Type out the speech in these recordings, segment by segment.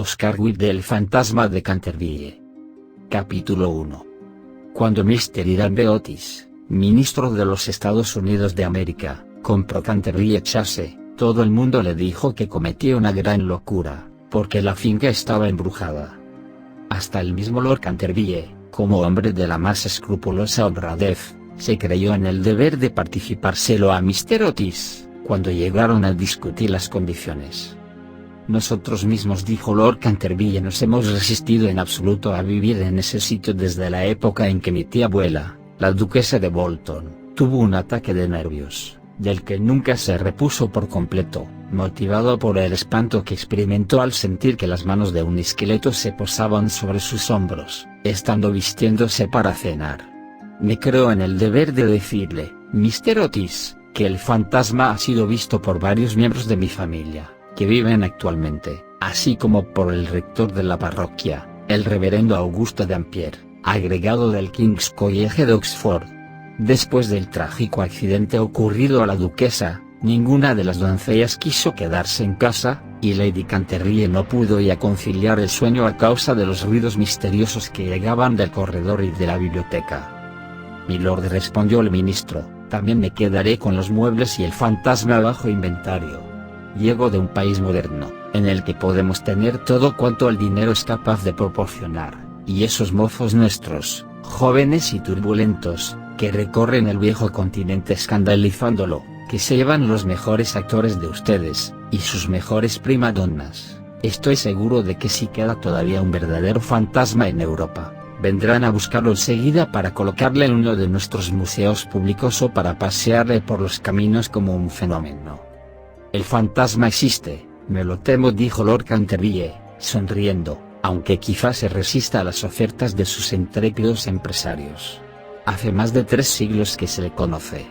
Oscar Wilde, El fantasma de Canterville. Capítulo 1. Cuando Mr. Hiram B. Otis, ministro de los Estados Unidos de América, compró Canterville Chase, todo el mundo le dijo que cometía una gran locura, porque la finca estaba embrujada. Hasta el mismo Lord Canterville, como hombre de la más escrupulosa honradez, se creyó en el deber de participárselo a Mr. Otis, cuando llegaron a discutir las condiciones. Nosotros mismos, dijo Lord Canterville, nos hemos resistido en absoluto a vivir en ese sitio desde la época en que mi tía abuela, la duquesa de Bolton, tuvo un ataque de nervios, del que nunca se repuso por completo, motivado por el espanto que experimentó al sentir que las manos de un esqueleto se posaban sobre sus hombros, estando vistiéndose para cenar. Me creo en el deber de decirle, Mr. Otis, que el fantasma ha sido visto por varios miembros de mi familia, que viven actualmente, así como por el rector de la parroquia, el reverendo Augusto Dampier, agregado del King's College de Oxford. Después del trágico accidente ocurrido a la duquesa, ninguna de las doncellas quiso quedarse en casa, y Lady Canterville no pudo ya conciliar el sueño a causa de los ruidos misteriosos que llegaban del corredor y de la biblioteca. Milord, respondió el ministro, también me quedaré con los muebles y el fantasma bajo inventario. Llego de un país moderno, en el que podemos tener todo cuanto el dinero es capaz de proporcionar, y esos mozos nuestros, jóvenes y turbulentos, que recorren el viejo continente escandalizándolo, que se llevan los mejores actores de ustedes, y sus mejores primadonnas, estoy seguro de que si queda todavía un verdadero fantasma en Europa, vendrán a buscarlo enseguida para colocarle en uno de nuestros museos públicos o para pasearle por los caminos como un fenómeno. El fantasma existe, me lo temo, dijo Lord Canterville, sonriendo, aunque quizás se resista a las ofertas de sus intrépidos empresarios. Hace más de 3 siglos que se le conoce.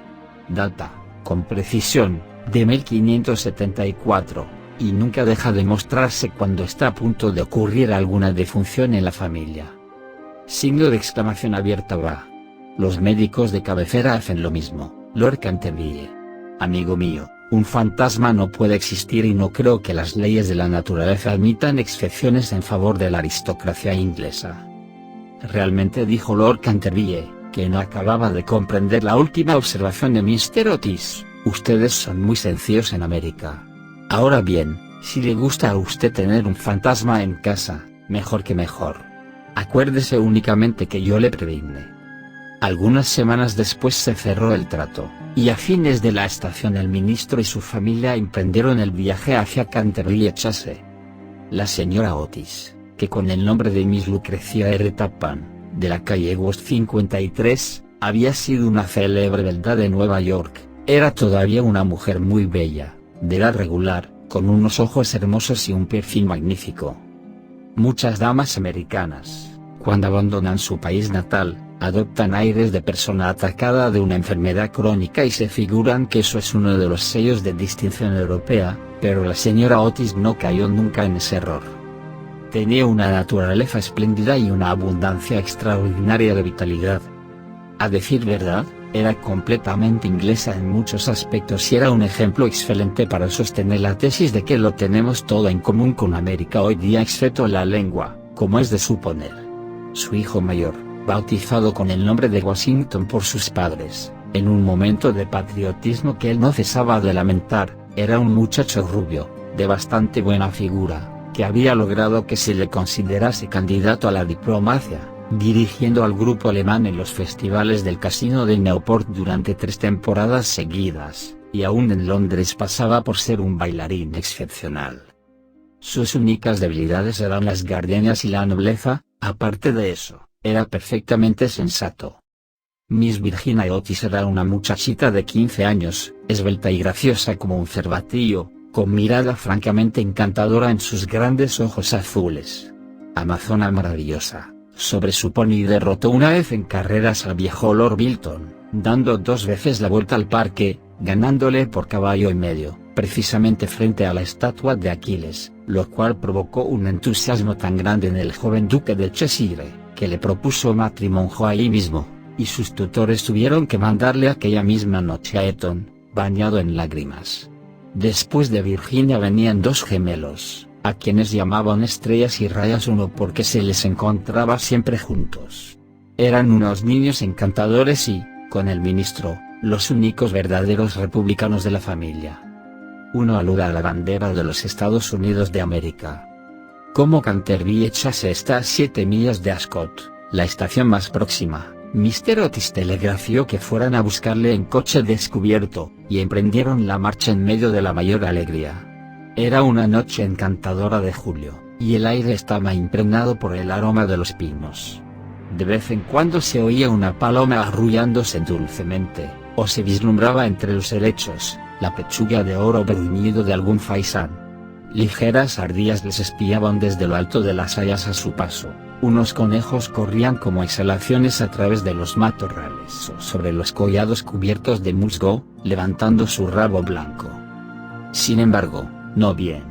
Data, con precisión, de 1574, y nunca deja de mostrarse cuando está a punto de ocurrir alguna defunción en la familia. Signo de exclamación abierta va. Los médicos de cabecera hacen lo mismo, Lord Canterville. Amigo mío, un fantasma no puede existir y no creo que las leyes de la naturaleza admitan excepciones en favor de la aristocracia inglesa. Realmente, dijo Lord Canterville, que no acababa de comprender la última observación de Mr. Otis, ustedes son muy sencillos en América. Ahora bien, si le gusta a usted tener un fantasma en casa, mejor que mejor. Acuérdese únicamente que yo le previne. Algunas semanas después se cerró el trato, y a fines de la estación el ministro y su familia emprendieron el viaje hacia Canterville Chase. La señora Otis, que con el nombre de Miss Lucrecia R. Tappan, de la calle West 53, había sido una célebre beldad de Nueva York, era todavía una mujer muy bella, de edad regular, con unos ojos hermosos y un perfil magnífico. Muchas damas americanas, cuando abandonan su país natal, adoptan aires de persona atacada de una enfermedad crónica y se figuran que eso es uno de los sellos de distinción europea, pero la señora Otis no cayó nunca en ese error. Tenía una naturaleza espléndida y una abundancia extraordinaria de vitalidad. A decir verdad, era completamente inglesa en muchos aspectos y era un ejemplo excelente para sostener la tesis de que lo tenemos todo en común con América hoy día excepto la lengua, como es de suponer. Su hijo mayor, bautizado con el nombre de Washington por sus padres, en un momento de patriotismo que él no cesaba de lamentar, era un muchacho rubio, de bastante buena figura, que había logrado que se le considerase candidato a la diplomacia, dirigiendo al grupo alemán en los festivales del Casino de Newport durante 3 temporadas seguidas, y aún en Londres pasaba por ser un bailarín excepcional. Sus únicas debilidades eran las gardenias y la nobleza, aparte de eso, era perfectamente sensato. Miss Virginia Otis era una muchachita de 15 años, esbelta y graciosa como un cervatillo, con mirada francamente encantadora en sus grandes ojos azules. Amazona maravillosa, sobre su pony derrotó una vez en carreras al viejo Lord Bilton, dando 2 veces la vuelta al parque, ganándole por caballo y medio, precisamente frente a la estatua de Aquiles, lo cual provocó un entusiasmo tan grande en el joven duque de Cheshire, que le propuso matrimonio ahí mismo, y sus tutores tuvieron que mandarle aquella misma noche a Eton, bañado en lágrimas. Después de Virginia venían 2 gemelos, a quienes llamaban estrellas y rayas uno porque se les encontraba siempre juntos. Eran unos niños encantadores y, con el ministro, los únicos verdaderos republicanos de la familia. Uno alude a la bandera de los Estados Unidos de América. Como Canterville Chase está a 7 millas de Ascot, la estación más próxima, Mr. Otis telegrafió que fueran a buscarle en coche descubierto, y emprendieron la marcha en medio de la mayor alegría. Era una noche encantadora de julio, y el aire estaba impregnado por el aroma de los pinos. De vez en cuando se oía una paloma arrullándose dulcemente, o se vislumbraba entre los helechos la pechuga de oro bruñido de algún faisán. Ligeras ardillas les espiaban desde lo alto de las hayas a su paso, unos conejos corrían como exhalaciones a través de los matorrales o sobre los collados cubiertos de musgo, levantando su rabo blanco. Sin embargo, no bien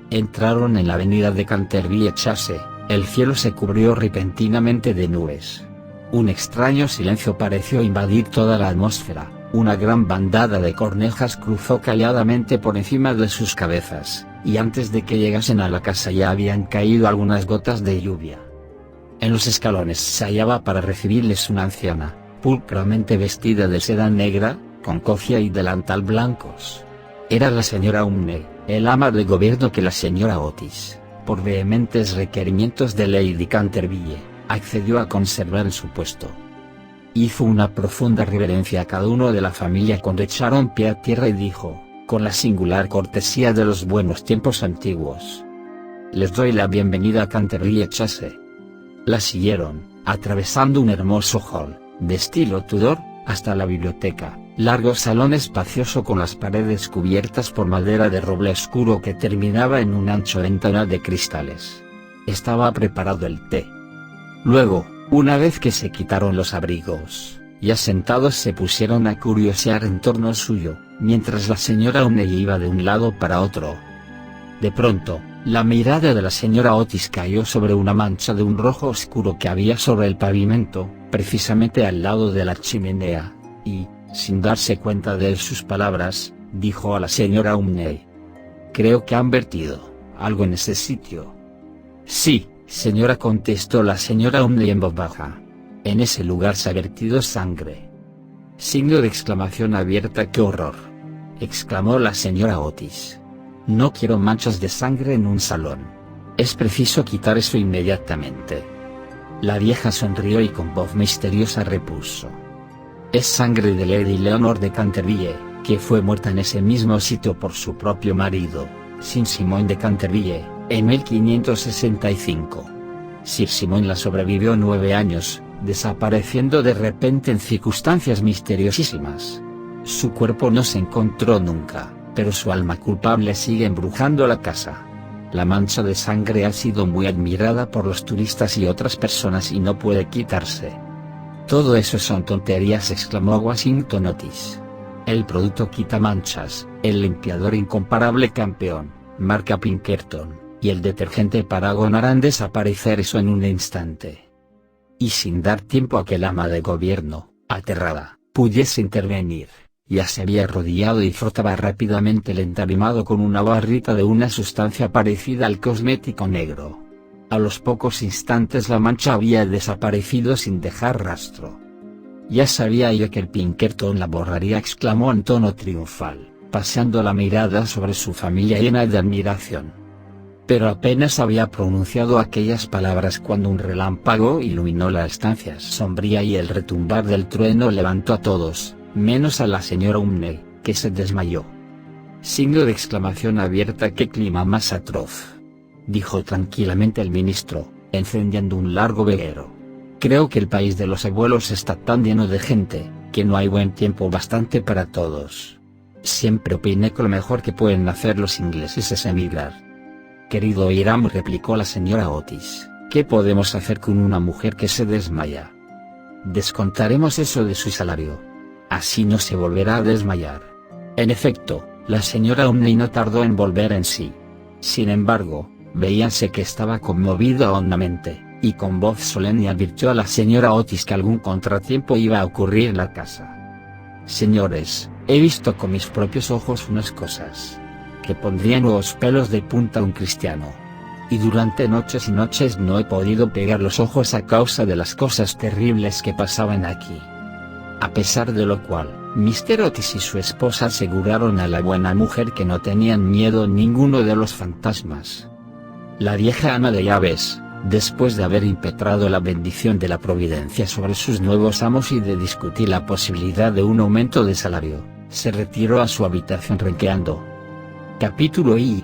entraron en la avenida de Canterville Chase, el cielo se cubrió repentinamente de nubes. Un extraño silencio pareció invadir toda la atmósfera, una gran bandada de cornejas cruzó calladamente por encima de sus cabezas, y antes de que llegasen a la casa ya habían caído algunas gotas de lluvia. En los escalones se hallaba para recibirles una anciana, pulcramente vestida de seda negra, con cofia y delantal blancos. Era la señora Umney, el ama de gobierno que la señora Otis, por vehementes requerimientos de Lady Canterville, accedió a conservar en su puesto. Hizo una profunda reverencia a cada uno de la familia cuando echaron pie a tierra y dijo, con la singular cortesía de los buenos tiempos antiguos: «Les doy la bienvenida a Canterville Chase». La siguieron, atravesando un hermoso hall, de estilo Tudor, hasta la biblioteca, largo salón espacioso con las paredes cubiertas por madera de roble oscuro que terminaba en un ancho ventanal de cristales. Estaba preparado el té. Luego, una vez que se quitaron los abrigos, ya sentados se pusieron a curiosear en torno suyo, mientras la señora Umney iba de un lado para otro. De pronto, la mirada de la señora Otis cayó sobre una mancha de un rojo oscuro que había sobre el pavimento, precisamente al lado de la chimenea, y, sin darse cuenta de sus palabras, dijo a la señora Umney: «Creo que han vertido algo en ese sitio». «Sí, señora», contestó la señora Umney en voz baja. «En ese lugar se ha vertido sangre». Signo de exclamación abierta. «¡Qué horror!», exclamó la señora Otis. «No quiero manchas de sangre en un salón. Es preciso quitar eso inmediatamente». La vieja sonrió y con voz misteriosa repuso: «Es sangre de Lady Leonor de Canterville, que fue muerta en ese mismo sitio por su propio marido, Sir Simon de Canterville, en 1565. Sir Simon la sobrevivió 9 años, desapareciendo de repente en circunstancias misteriosísimas. Su cuerpo no se encontró nunca, pero su alma culpable sigue embrujando la casa. La mancha de sangre ha sido muy admirada por los turistas y otras personas y no puede quitarse». «Todo eso son tonterías», exclamó Washington Otis. «El producto quita manchas, el limpiador incomparable Campeón, marca Pinkerton, y el detergente Paragon harán desaparecer eso en un instante». Y sin dar tiempo a que el ama de gobierno, aterrada, pudiese intervenir, ya se había arrodillado y frotaba rápidamente el entarimado con una barrita de una sustancia parecida al cosmético negro. A los pocos instantes la mancha había desaparecido sin dejar rastro. «Ya sabía yo que el Pinkerton la borraría», exclamó en tono triunfal, paseando la mirada sobre su familia llena de admiración. Pero apenas había pronunciado aquellas palabras cuando un relámpago iluminó la estancia sombría y el retumbar del trueno levantó a todos, menos a la señora Umney, que se desmayó. Signo de exclamación abierta. «¡Qué clima más atroz!», dijo tranquilamente el ministro, encendiendo un largo veguero. «Creo que el país de los abuelos está tan lleno de gente, que no hay buen tiempo bastante para todos. Siempre opiné que lo mejor que pueden hacer los ingleses es emigrar». «Querido Hiram», replicó la señora Otis, «¿qué podemos hacer con una mujer que se desmaya? Descontaremos eso de su salario. Así no se volverá a desmayar». En efecto, la señora Umney no tardó en volver en sí. Sin embargo, veíase que estaba conmovida hondamente, y con voz solemne advirtió a la señora Otis que algún contratiempo iba a ocurrir en la casa. «Señores, he visto con mis propios ojos unas cosas que pondría nuevos pelos de punta a un cristiano. Y durante noches y noches no he podido pegar los ojos a causa de las cosas terribles que pasaban aquí. A pesar de lo cual, Mr. Otis y su esposa aseguraron a la buena mujer que no tenían miedo ninguno de los fantasmas. La vieja ama de llaves, después de haber impetrado la bendición de la providencia sobre sus nuevos amos y de discutir la posibilidad de un aumento de salario, se retiró a su habitación renqueando. Capítulo I.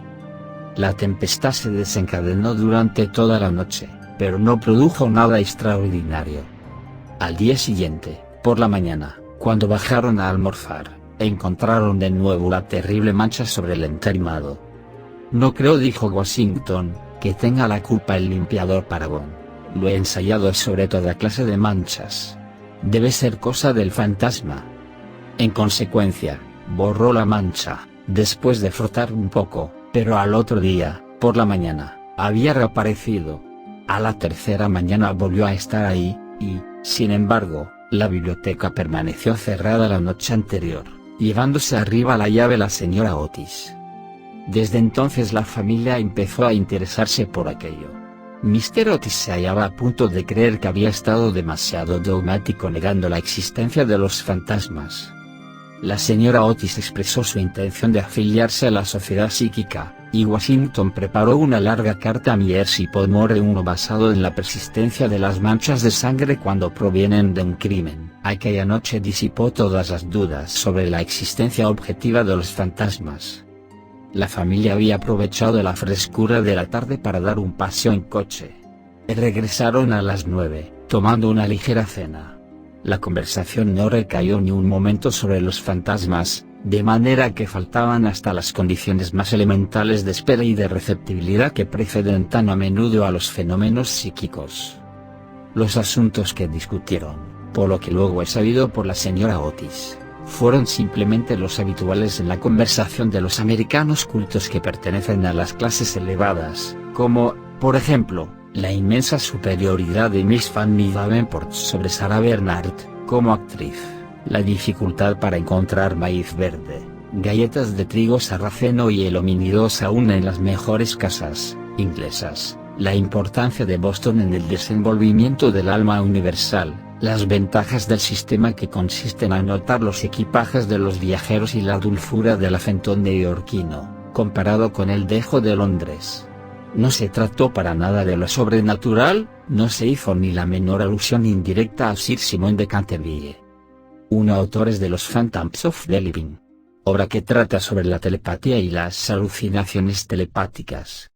La tempestad se desencadenó durante toda la noche, pero no produjo nada extraordinario. Al día siguiente, por la mañana, cuando bajaron a almorzar, encontraron de nuevo la terrible mancha sobre el entarimado. No creo, dijo Washington, que tenga la culpa el limpiador Paragon. Lo he ensayado sobre toda clase de manchas. Debe ser cosa del fantasma. En consecuencia, borró la mancha, después de frotar un poco, pero al otro día, por la mañana, había reaparecido. A la tercera mañana volvió a estar ahí, y, sin embargo, la biblioteca permaneció cerrada la noche anterior, llevándose arriba la llave la señora Otis. Desde entonces la familia empezó a interesarse por aquello. Mr. Otis se hallaba a punto de creer que había estado demasiado dogmático negando la existencia de los fantasmas. La señora Otis expresó su intención de afiliarse a la Sociedad Psíquica, y Washington preparó una larga carta a Mercy Podmore, uno basado en la persistencia de las manchas de sangre cuando provienen de un crimen. Aquella noche disipó todas las dudas sobre la existencia objetiva de los fantasmas. La familia había aprovechado la frescura de la tarde para dar un paseo en coche. Regresaron a las 9, tomando una ligera cena. La conversación no recayó ni un momento sobre los fantasmas, de manera que faltaban hasta las condiciones más elementales de espera y de receptibilidad que preceden tan a menudo a los fenómenos psíquicos. Los asuntos que discutieron, por lo que luego he sabido por la señora Otis, fueron simplemente los habituales en la conversación de los americanos cultos que pertenecen a las clases elevadas, como, por ejemplo, la inmensa superioridad de Miss Fanny Davenport sobre Sarah Bernhardt, como actriz, la dificultad para encontrar maíz verde, galletas de trigo sarraceno y el homínidos aún en las mejores casas inglesas, la importancia de Boston en el desenvolvimiento del alma universal, las ventajas del sistema que consiste en anotar los equipajes de los viajeros y la dulzura del acento neoyorquino, comparado con el dejo de Londres. No se trató para nada de lo sobrenatural, no se hizo ni la menor alusión indirecta a Sir Simon de Canterville. Autores de los Phantoms of the Living. Obra que trata sobre la telepatía y las alucinaciones telepáticas.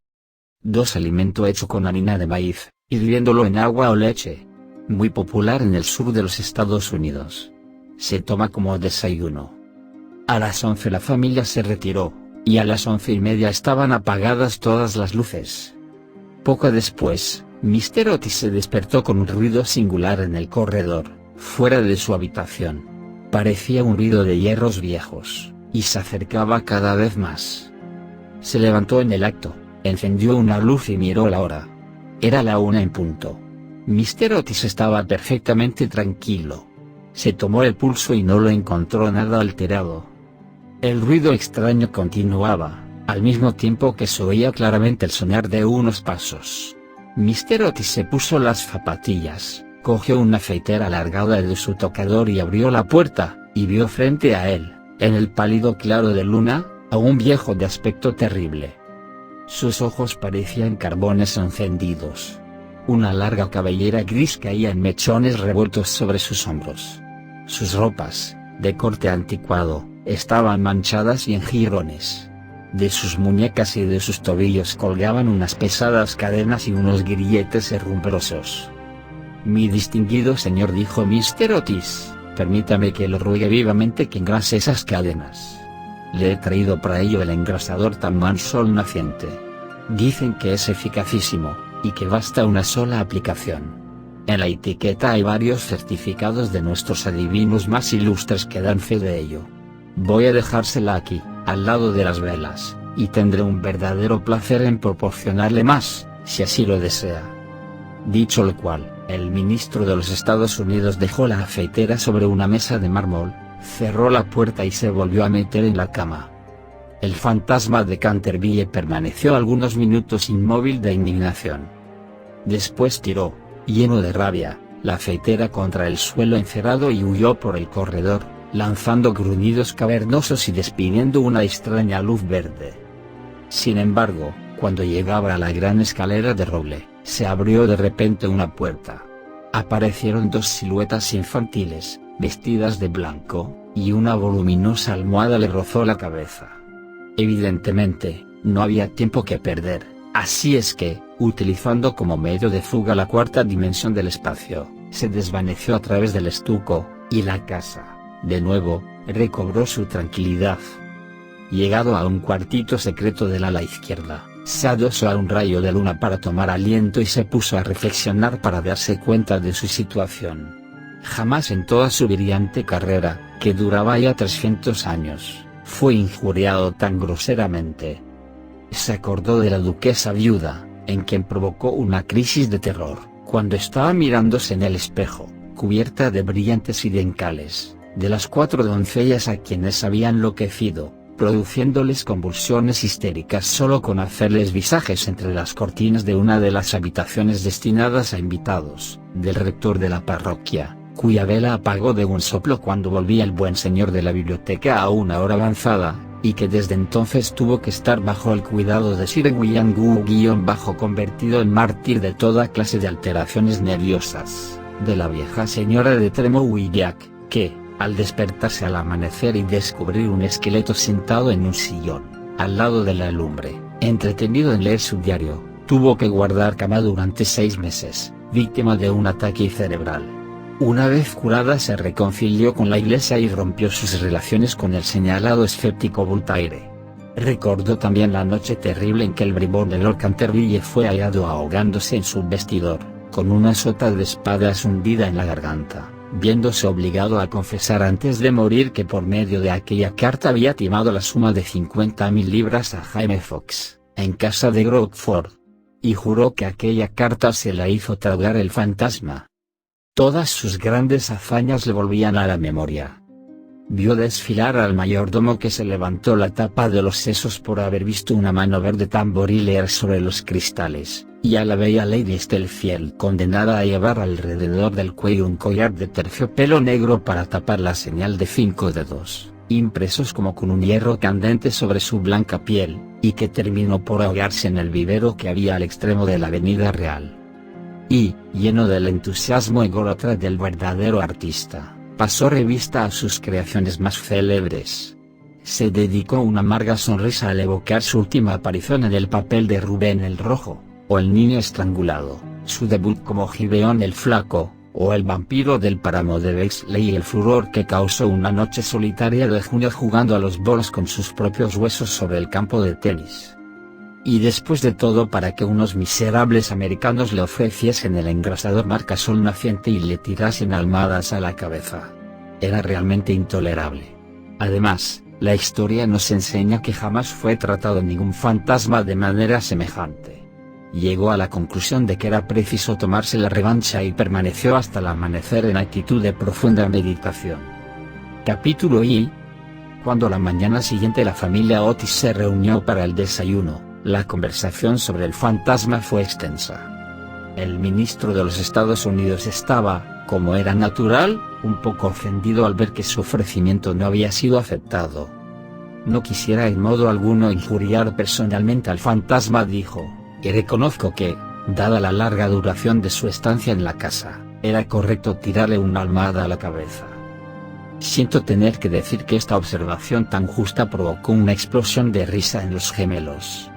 2. Alimento hecho con harina de maíz, hirviéndolo en agua o leche. Muy popular en el sur de los Estados Unidos. Se toma como desayuno. A las 11 la familia se retiró, y a las 11:30 estaban apagadas todas las luces. Poco después, Mr. Otis se despertó con un ruido singular en el corredor, fuera de su habitación. Parecía un ruido de hierros viejos, y se acercaba cada vez más. Se levantó en el acto, encendió una luz y miró la hora. Era la 1 en punto. Mr. Otis estaba perfectamente tranquilo. Se tomó el pulso y no lo encontró nada alterado. El ruido extraño continuaba, al mismo tiempo que se oía claramente el sonar de unos pasos. Mr. Otis se puso las zapatillas, cogió una afeitera alargada de su tocador y abrió la puerta, y vio frente a él, en el pálido claro de luna, a un viejo de aspecto terrible. Sus ojos parecían carbones encendidos. Una larga cabellera gris caía en mechones revueltos sobre sus hombros. Sus ropas, de corte anticuado, estaban manchadas y en jirones. De sus muñecas y de sus tobillos colgaban unas pesadas cadenas y unos grilletes herrumbrosos. «Mi distinguido señor», dijo Mr. Otis, «permítame que lo ruegue vivamente que engrase esas cadenas. Le he traído para ello el engrasador Tamman Sol naciente. Dicen que es eficacísimo, y que basta una sola aplicación. En la etiqueta hay varios certificados de nuestros adivinos más ilustres que dan fe de ello. Voy a dejársela aquí, al lado de las velas, y tendré un verdadero placer en proporcionarle más, si así lo desea». Dicho lo cual, el ministro de los Estados Unidos dejó la afeitera sobre una mesa de mármol, cerró la puerta y se volvió a meter en la cama. El fantasma de Canterville permaneció algunos minutos inmóvil de indignación. Después tiró, lleno de rabia, la afeitera contra el suelo encerado y huyó por el corredor, lanzando gruñidos cavernosos y despidiendo una extraña luz verde. Sin embargo, cuando llegaba a la gran escalera de roble, se abrió de repente una puerta. Aparecieron dos siluetas infantiles, vestidas de blanco, y una voluminosa almohada le rozó la cabeza. Evidentemente, no había tiempo que perder, así es que, utilizando como medio de fuga la cuarta dimensión del espacio, se desvaneció a través del estuco, y la casa, de nuevo, recobró su tranquilidad. Llegado a un cuartito secreto del ala izquierda, se adosó a un rayo de luna para tomar aliento y se puso a reflexionar para darse cuenta de su situación. Jamás en toda su brillante carrera, que duraba ya 300 años, fue injuriado tan groseramente. Se acordó de la duquesa viuda, en quien provocó una crisis de terror, cuando estaba mirándose en el espejo, cubierta de brillantes idencales, de las 4 doncellas a quienes había enloquecido, produciéndoles convulsiones histéricas solo con hacerles visajes entre las cortinas de una de las habitaciones destinadas a invitados, del rector de la parroquia, cuya vela apagó de un soplo cuando volvía el buen señor de la biblioteca a una hora avanzada, y que desde entonces tuvo que estar bajo el cuidado de Sir William Gu convertido en mártir de toda clase de alteraciones nerviosas, de la vieja señora de Tremouillac, que, al despertarse al amanecer y descubrir un esqueleto sentado en un sillón, al lado de la lumbre, entretenido en leer su diario, tuvo que guardar cama durante 6 meses, víctima de un ataque cerebral. Una vez curada se reconcilió con la iglesia y rompió sus relaciones con el señalado escéptico Voltaire. Recordó también la noche terrible en que el bribón de Lord Canterville fue hallado ahogándose en su vestidor, con una sota de espadas hundida en la garganta, viéndose obligado a confesar antes de morir que por medio de aquella carta había timado la suma de 50.000 libras a Jaime Fox, en casa de Crockford. Y juró que aquella carta se la hizo tragar el fantasma. Todas sus grandes hazañas le volvían a la memoria. Vio desfilar al mayordomo que se levantó la tapa de los sesos por haber visto una mano verde tamborilear sobre los cristales, y a la bella Lady Stellfield condenada a llevar alrededor del cuello un collar de terciopelo negro para tapar la señal de 5 dedos, impresos como con un hierro candente sobre su blanca piel, y que terminó por ahogarse en el vivero que había al extremo de la Avenida Real. Y, lleno del entusiasmo ególatra del verdadero artista, pasó revista a sus creaciones más célebres. Se dedicó una amarga sonrisa al evocar su última aparición en el papel de Rubén el Rojo, o El Niño Estrangulado, su debut como Gibeón el Flaco, o El Vampiro del Páramo de Bexley y el furor que causó una noche solitaria de junio jugando a los bolos con sus propios huesos sobre el campo de tenis. Y después de todo, para que unos miserables americanos le ofreciesen el engrasador marcasol naciente y le tirasen almohadas a la cabeza. Era realmente intolerable. Además, la historia nos enseña que jamás fue tratado ningún fantasma de manera semejante. Llegó a la conclusión de que era preciso tomarse la revancha y permaneció hasta el amanecer en actitud de profunda meditación. Capítulo I. Cuando la mañana siguiente la familia Otis se reunió para el desayuno, la conversación sobre el fantasma fue extensa. El ministro de los Estados Unidos estaba, como era natural, un poco ofendido al ver que su ofrecimiento no había sido aceptado. No quisiera en modo alguno injuriar personalmente al fantasma, dijo, y reconozco que, dada la larga duración de su estancia en la casa, era correcto tirarle una almohada a la cabeza. Siento tener que decir que esta observación tan justa provocó una explosión de risa en los gemelos.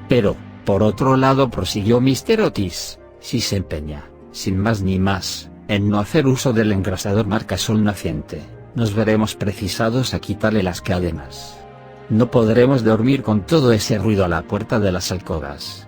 Pero, por otro lado, prosiguió Mr. Otis, si se empeña, sin más ni más, en no hacer uso del engrasador marcasol naciente, nos veremos precisados a quitarle las cadenas. No podremos dormir con todo ese ruido a la puerta de las alcobas.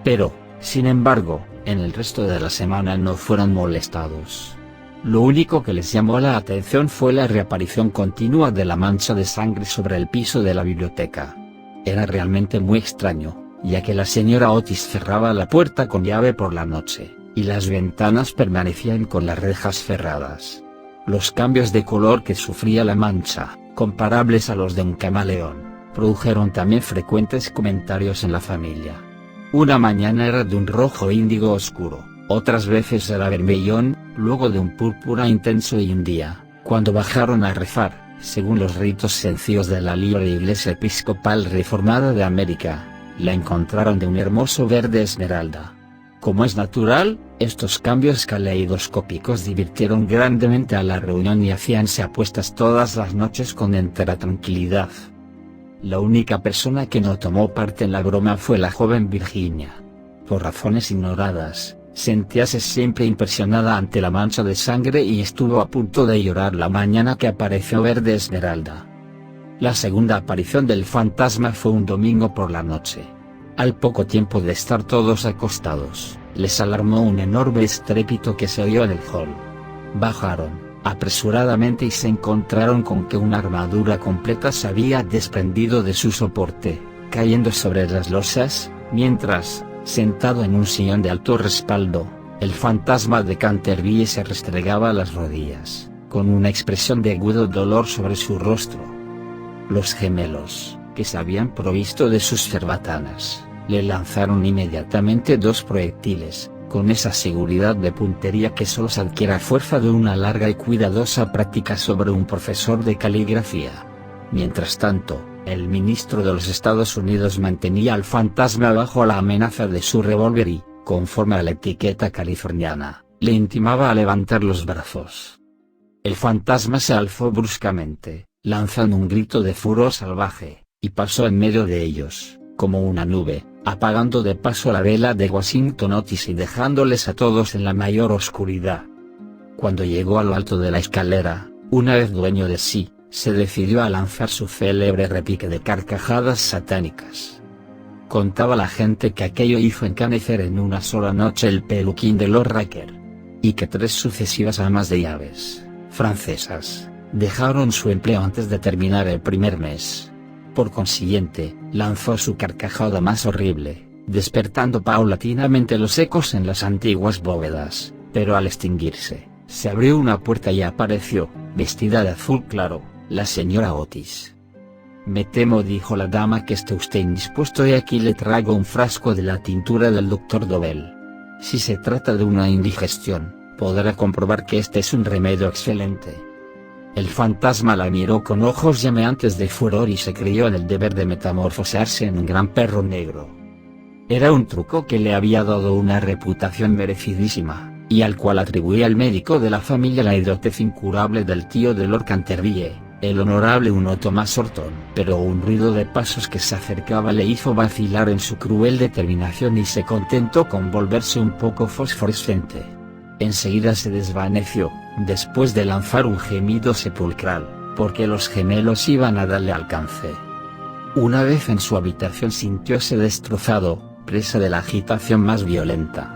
Pero, sin embargo, en el resto de la semana no fueron molestados. Lo único que les llamó la atención fue la reaparición continua de la mancha de sangre sobre el piso de la biblioteca. Era realmente muy extraño, ya que la señora Otis cerraba la puerta con llave por la noche, y las ventanas permanecían con las rejas cerradas. Los cambios de color que sufría la mancha, comparables a los de un camaleón, produjeron también frecuentes comentarios en la familia. Una mañana era de un rojo índigo oscuro, otras veces era vermellón, luego de un púrpura intenso y un día, cuando bajaron a rezar, según los ritos sencillos de la libre Iglesia Episcopal Reformada de América, la encontraron de un hermoso verde esmeralda. Como es natural, estos cambios caleidoscópicos divirtieron grandemente a la reunión y hacíanse apuestas todas las noches con entera tranquilidad. La única persona que no tomó parte en la broma fue la joven Virginia. Por razones ignoradas, sentíase siempre impresionada ante la mancha de sangre y estuvo a punto de llorar la mañana que apareció verde esmeralda. La segunda aparición del fantasma fue un domingo por la noche. Al poco tiempo de estar todos acostados, les alarmó un enorme estrépito que se oyó en el hall. Bajaron, apresuradamente y se encontraron con que una armadura completa se había desprendido de su soporte, cayendo sobre las losas, mientras, sentado en un sillón de alto respaldo, el fantasma de Canterville se restregaba las rodillas, con una expresión de agudo dolor sobre su rostro. Los gemelos, que se habían provisto de sus cerbatanas, le lanzaron inmediatamente 2 proyectiles, con esa seguridad de puntería que solo se adquiere a fuerza de una larga y cuidadosa práctica sobre un profesor de caligrafía. Mientras tanto, el ministro de los Estados Unidos mantenía al fantasma bajo la amenaza de su revólver y, conforme a la etiqueta californiana, le intimaba a levantar los brazos. El fantasma se alzó bruscamente, lanzando un grito de furor salvaje, y pasó en medio de ellos, como una nube, apagando de paso la vela de Washington Otis y dejándoles a todos en la mayor oscuridad. Cuando llegó a lo alto de la escalera, una vez dueño de sí, se decidió a lanzar su célebre repique de carcajadas satánicas. Contaba la gente que aquello hizo encanecer en una sola noche el peluquín de Lord Raker, y que 3 sucesivas amas de llaves, francesas, dejaron su empleo antes de terminar el primer mes. Por consiguiente, lanzó su carcajada más horrible, despertando paulatinamente los ecos en las antiguas bóvedas, pero al extinguirse, se abrió una puerta y apareció, vestida de azul claro, la señora Otis. «Me temo», dijo la dama, «que esté usted indispuesto y aquí le traigo un frasco de la tintura del Dr. Dobell. Si se trata de una indigestión, podrá comprobar que este es un remedio excelente». El fantasma la miró con ojos llameantes de furor y se creyó en el deber de metamorfosearse en un gran perro negro. Era un truco que le había dado una reputación merecidísima, y al cual atribuía el médico de la familia la idiotez incurable del tío de Lord Canterville, el honorable Thomas Horton. Pero un ruido de pasos que se acercaba le hizo vacilar en su cruel determinación y se contentó con volverse un poco fosforescente. Enseguida se desvaneció, después de lanzar un gemido sepulcral, porque los gemelos iban a darle alcance. Una vez en su habitación sintióse destrozado, presa de la agitación más violenta.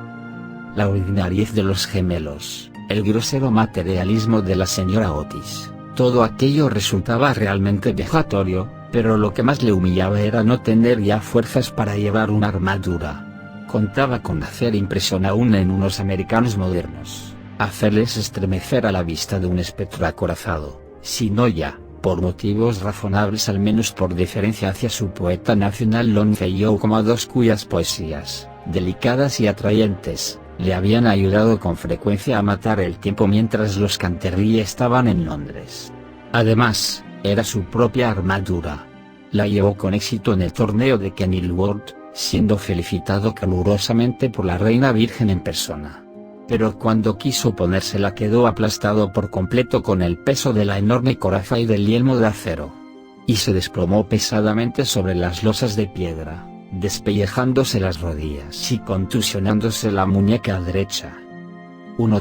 La ordinariez de los gemelos, el grosero materialismo de la señora Otis, todo aquello resultaba realmente vejatorio, pero lo que más le humillaba era no tener ya fuerzas para llevar una armadura. Contaba con hacer impresión aún en unos americanos modernos, hacerles estremecer a la vista de un espectro acorazado, si no ya, por motivos razonables, al menos por deferencia hacia su poeta nacional Longfellow, como a 2 cuyas poesías, delicadas y atrayentes, le habían ayudado con frecuencia a matar el tiempo mientras los Canterville estaban en Londres. Además, era su propia armadura. La llevó con éxito en el torneo de Kenilworth, siendo felicitado calurosamente por la reina virgen en persona. Pero cuando quiso ponérsela quedó aplastado por completo con el peso de la enorme coraza y del yelmo de acero. Y se desplomó pesadamente sobre las losas de piedra, despellejándose las rodillas y contusionándose la muñeca derecha.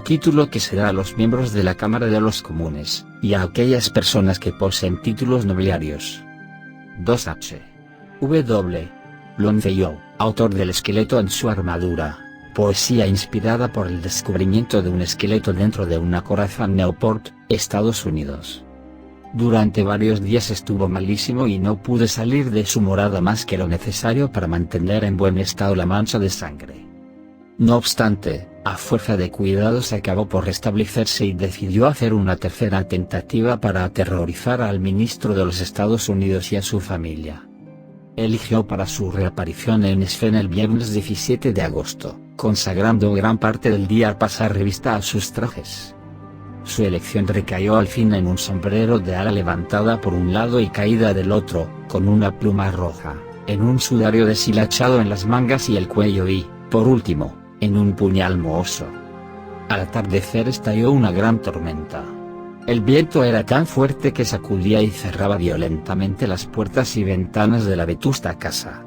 Título que se da a los miembros de la Cámara de los Comunes, y a aquellas personas que poseen títulos nobiliarios. 2H. W. Longfellow, autor del esqueleto en su armadura, poesía inspirada por el descubrimiento de un esqueleto dentro de una coraza en Newport, Estados Unidos. Durante varios días estuvo malísimo y no pude salir de su morada más que lo necesario para mantener en buen estado la mancha de sangre. No obstante, a fuerza de cuidados acabó por restablecerse y decidió hacer una tercera tentativa para aterrorizar al ministro de los Estados Unidos y a su familia, eligió para su reaparición en escena el viernes 17 de agosto, consagrando gran parte del día a pasar revista a sus trajes. Su elección recayó al fin en un sombrero de ala levantada por un lado y caída del otro, con una pluma roja, en un sudario deshilachado en las mangas y el cuello y, por último, en un puñal mohoso. Al atardecer estalló una gran tormenta. El viento era tan fuerte que sacudía y cerraba violentamente las puertas y ventanas de la vetusta casa.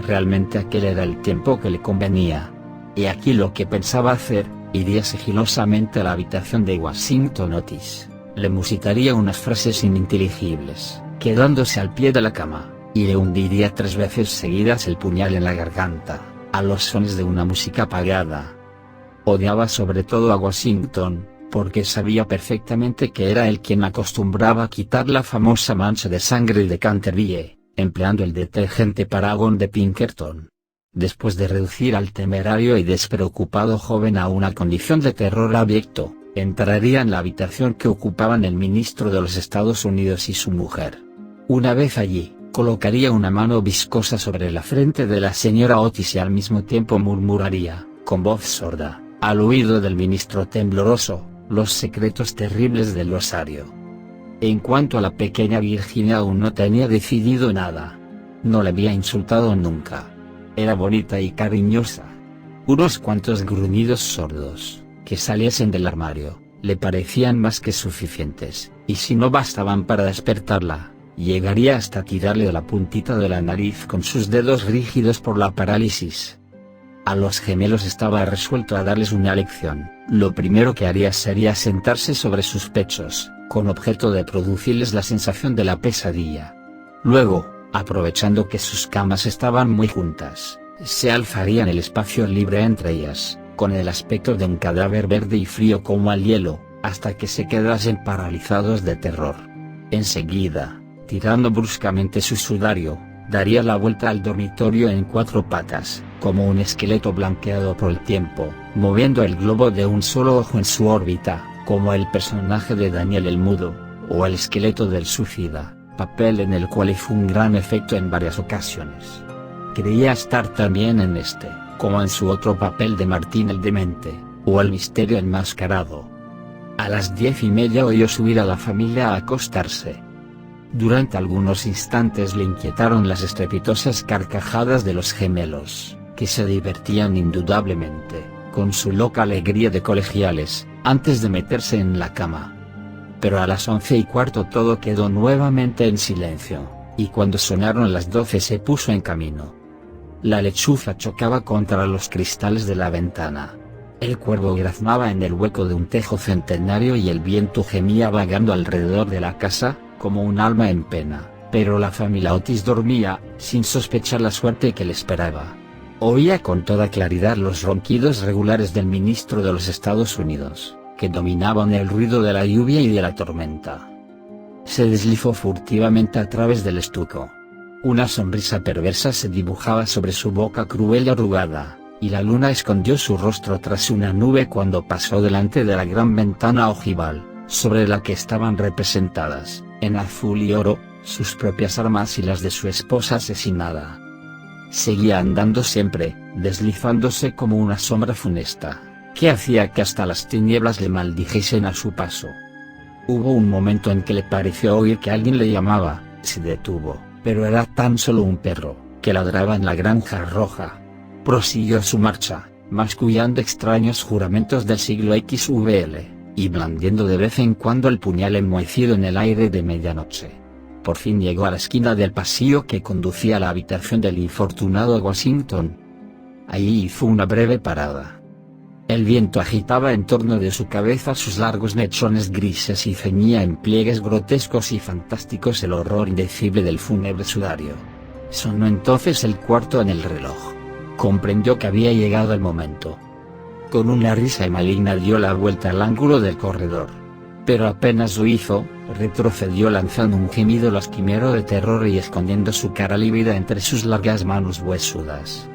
Realmente aquel era el tiempo que le convenía. Y aquí lo que pensaba hacer: iría sigilosamente a la habitación de Washington Otis, le musitaría unas frases ininteligibles, quedándose al pie de la cama, y le hundiría 3 veces seguidas el puñal en la garganta, a los sones de una música apagada. Odiaba sobre todo a Washington, porque sabía perfectamente que era él quien acostumbraba a quitar la famosa mancha de sangre de Canterville, empleando el detergente Paragon de Pinkerton. Después de reducir al temerario y despreocupado joven a una condición de terror abyecto, entraría en la habitación que ocupaban el ministro de los Estados Unidos y su mujer. Una vez allí, colocaría una mano viscosa sobre la frente de la señora Otis y al mismo tiempo murmuraría, con voz sorda, al oído del ministro tembloroso, los secretos terribles del osario. En cuanto a la pequeña Virginia, aún no tenía decidido nada. No le había insultado nunca. Era bonita y cariñosa. Unos cuantos gruñidos sordos, que saliesen del armario, le parecían más que suficientes, y si no bastaban para despertarla, llegaría hasta tirarle de la puntita de la nariz con sus dedos rígidos por la parálisis. A los gemelos estaba resuelto a darles una lección. Lo primero que haría sería sentarse sobre sus pechos, con objeto de producirles la sensación de la pesadilla. Luego, aprovechando que sus camas estaban muy juntas, se alzaría en el espacio libre entre ellas, con el aspecto de un cadáver verde y frío como el hielo, hasta que se quedasen paralizados de terror. Enseguida, tirando bruscamente su sudario, daría la vuelta al dormitorio en 4 patas, como un esqueleto blanqueado por el tiempo, moviendo el globo de un solo ojo en su órbita, como el personaje de Daniel el Mudo, o el esqueleto del suicida, papel en el cual hizo un gran efecto en varias ocasiones. Creía estar también en este, como en su otro papel de Martín el Demente, o el misterio enmascarado. A las 10:30 oyó subir a la familia a acostarse. Durante algunos instantes le inquietaron las estrepitosas carcajadas de los gemelos, que se divertían indudablemente, con su loca alegría de colegiales, antes de meterse en la cama. Pero a las 11:15 todo quedó nuevamente en silencio, y cuando sonaron las 12 se puso en camino. La lechuza chocaba contra los cristales de la ventana. El cuervo graznaba en el hueco de un tejo centenario y el viento gemía vagando alrededor de la casa, como un alma en pena, pero la familia Otis dormía, sin sospechar la suerte que le esperaba. Oía con toda claridad los ronquidos regulares del ministro de los Estados Unidos, que dominaban el ruido de la lluvia y de la tormenta. Se deslizó furtivamente a través del estuco. Una sonrisa perversa se dibujaba sobre su boca cruel y arrugada, y la luna escondió su rostro tras una nube cuando pasó delante de la gran ventana ojival, sobre la que estaban representadas, en azul y oro, sus propias armas y las de su esposa asesinada. Seguía andando siempre, deslizándose como una sombra funesta, que hacía que hasta las tinieblas le maldijesen a su paso. Hubo un momento en que le pareció oír que alguien le llamaba. Se detuvo, pero era tan solo un perro, que ladraba en la granja roja. Prosiguió su marcha, mascullando extraños juramentos del siglo XVL, y blandiendo de vez en cuando el puñal enmohecido en el aire de medianoche. Por fin llegó a la esquina del pasillo que conducía a la habitación del infortunado Washington. Allí hizo una breve parada. El viento agitaba en torno de su cabeza sus largos mechones grises y ceñía en pliegues grotescos y fantásticos el horror indecible del fúnebre sudario. Sonó entonces el cuarto en el reloj. Comprendió que había llegado el momento. Con una risa maligna dio la vuelta al ángulo del corredor. Pero apenas lo hizo, retrocedió lanzando un gemido lastimero de terror y escondiendo su cara lívida entre sus largas manos huesudas.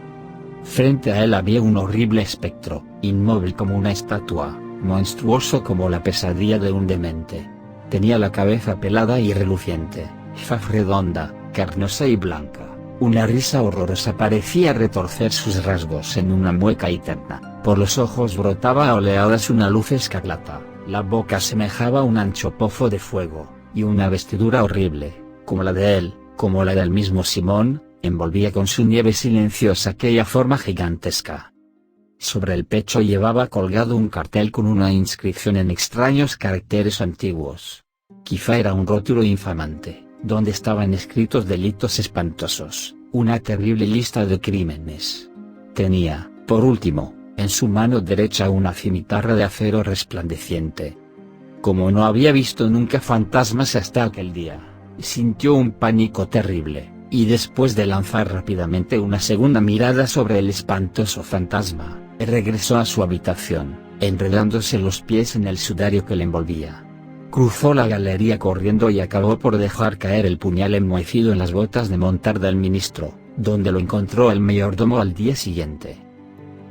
Frente a él había un horrible espectro, inmóvil como una estatua, monstruoso como la pesadilla de un demente. Tenía la cabeza pelada y reluciente, faz redonda, carnosa y blanca, Una risa horrorosa parecía retorcer sus rasgos en una mueca eterna, por los ojos brotaba a oleadas una luz escarlata, la boca semejaba un ancho pozo de fuego, y una vestidura horrible, como la de él, como la del mismo Simón, envolvía con su nieve silenciosa aquella forma gigantesca. Sobre el pecho llevaba colgado un cartel con una inscripción en extraños caracteres antiguos. Quizá era un rótulo infamante, donde estaban escritos delitos espantosos, una terrible lista de crímenes. Tenía, por último, en su mano derecha una cimitarra de acero resplandeciente. Como no había visto nunca fantasmas hasta aquel día, sintió un pánico terrible, y después de lanzar rápidamente una segunda mirada sobre el espantoso fantasma, regresó a su habitación, enredándose los pies en el sudario que le envolvía. Cruzó la galería corriendo y acabó por dejar caer el puñal enmohecido en las botas de montar del ministro, donde lo encontró el mayordomo al día siguiente.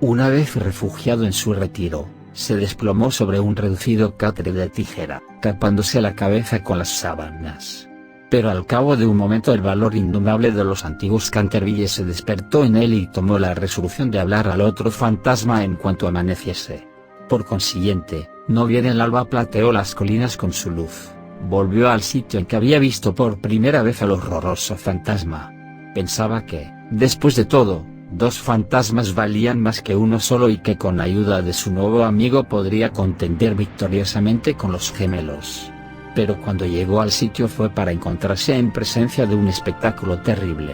Una vez refugiado en su retiro, se desplomó sobre un reducido catre de tijera, tapándose la cabeza con las sábanas. Pero al cabo de un momento el valor indomable de los antiguos Canterville se despertó en él y tomó la resolución de hablar al otro fantasma en cuanto amaneciese. Por consiguiente, no bien el alba plateó las colinas con su luz, volvió al sitio en que había visto por primera vez al horroroso fantasma. Pensaba que, después de todo, dos fantasmas valían más que uno solo y que con ayuda de su nuevo amigo podría contender victoriosamente con los gemelos. Pero cuando llegó al sitio fue para encontrarse en presencia de un espectáculo terrible.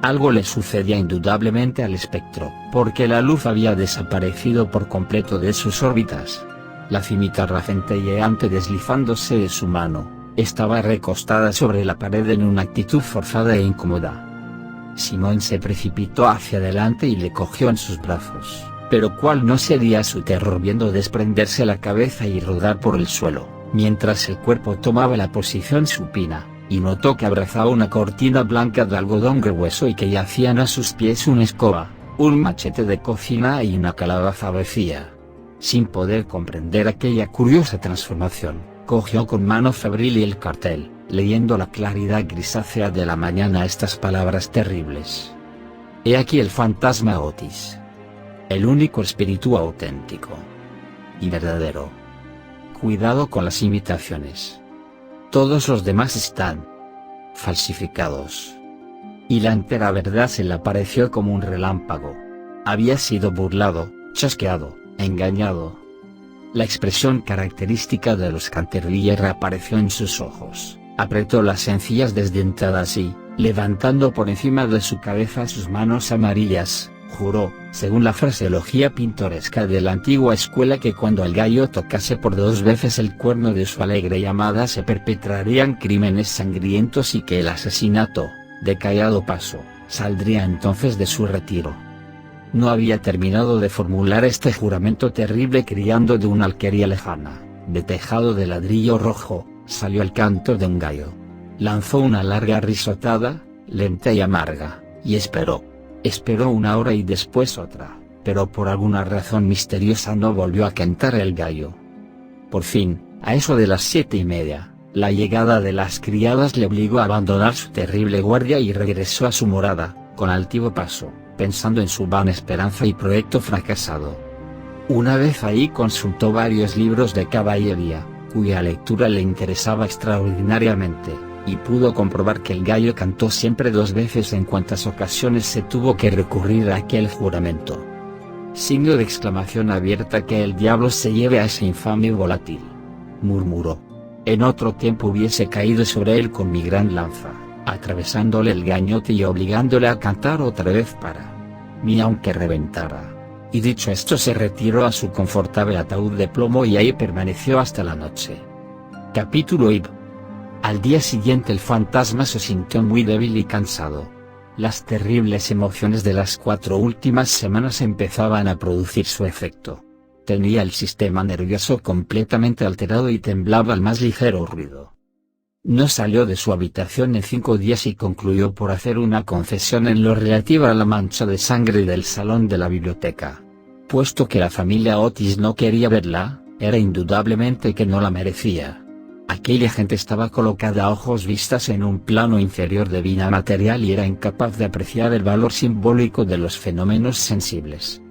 Algo le sucedía indudablemente al espectro, porque la luz había desaparecido por completo de sus órbitas. La cimitarra centelleante deslizándose de su mano, estaba recostada sobre la pared en una actitud forzada e incómoda. Simón se precipitó hacia adelante y le cogió en sus brazos, pero cuál no sería su terror viendo desprenderse la cabeza y rodar por el suelo, mientras el cuerpo tomaba la posición supina, y notó que abrazaba una cortina blanca de algodón grueso y que yacían a sus pies una escoba, un machete de cocina y una calabaza vacía. Sin poder comprender aquella curiosa transformación, cogió con mano febril el cartel, leyendo la claridad grisácea de la mañana estas palabras terribles. He aquí el fantasma Otis. El único espíritu auténtico y verdadero. Cuidado con las imitaciones. Todos los demás están falsificados. Y la entera verdad se le apareció como un relámpago. Había sido burlado, chasqueado, engañado. La expresión característica de los Canterville reapareció en sus ojos, apretó las encías desdentadas y, levantando por encima de su cabeza sus manos amarillas, juró, según la fraseología pintoresca de la antigua escuela, que cuando el gallo tocase por 2 veces el cuerno de su alegre llamada se perpetrarían crímenes sangrientos y que el asesinato, de callado paso, saldría entonces de su retiro. No había terminado de formular este juramento terrible criando de una alquería lejana, de tejado de ladrillo rojo, salió el canto de un gallo. Lanzó una larga risotada, lenta y amarga, y esperó. Esperó 1 hora y después otra, pero por alguna razón misteriosa no volvió a cantar el gallo. Por fin, a eso de las 7:30, la llegada de las criadas le obligó a abandonar su terrible guardia y regresó a su morada, con altivo paso, pensando en su vana esperanza y proyecto fracasado. Una vez ahí consultó varios libros de caballería, cuya lectura le interesaba extraordinariamente, y pudo comprobar que el gallo cantó siempre 2 veces en cuantas ocasiones se tuvo que recurrir a aquel juramento. Signo de exclamación abierta, que el diablo se lleve a ese infame volátil, murmuró. En otro tiempo hubiese caído sobre él con mi gran lanza, atravesándole el gañote y obligándole a cantar otra vez para mí aunque reventara. Y dicho esto se retiró a su confortable ataúd de plomo y ahí permaneció hasta la noche. Capítulo IV. Al día siguiente el fantasma se sintió muy débil y cansado. Las terribles emociones de las 4 últimas semanas empezaban a producir su efecto. Tenía el sistema nervioso completamente alterado y temblaba al más ligero ruido. No salió de su habitación en 5 días y concluyó por hacer una confesión en lo relativo a la mancha de sangre del salón de la biblioteca. Puesto que la familia Otis no quería verla, era indudablemente que no la merecía. Aquella gente estaba colocada a ojos vistas en un plano inferior de vida material y era incapaz de apreciar el valor simbólico de los fenómenos sensibles.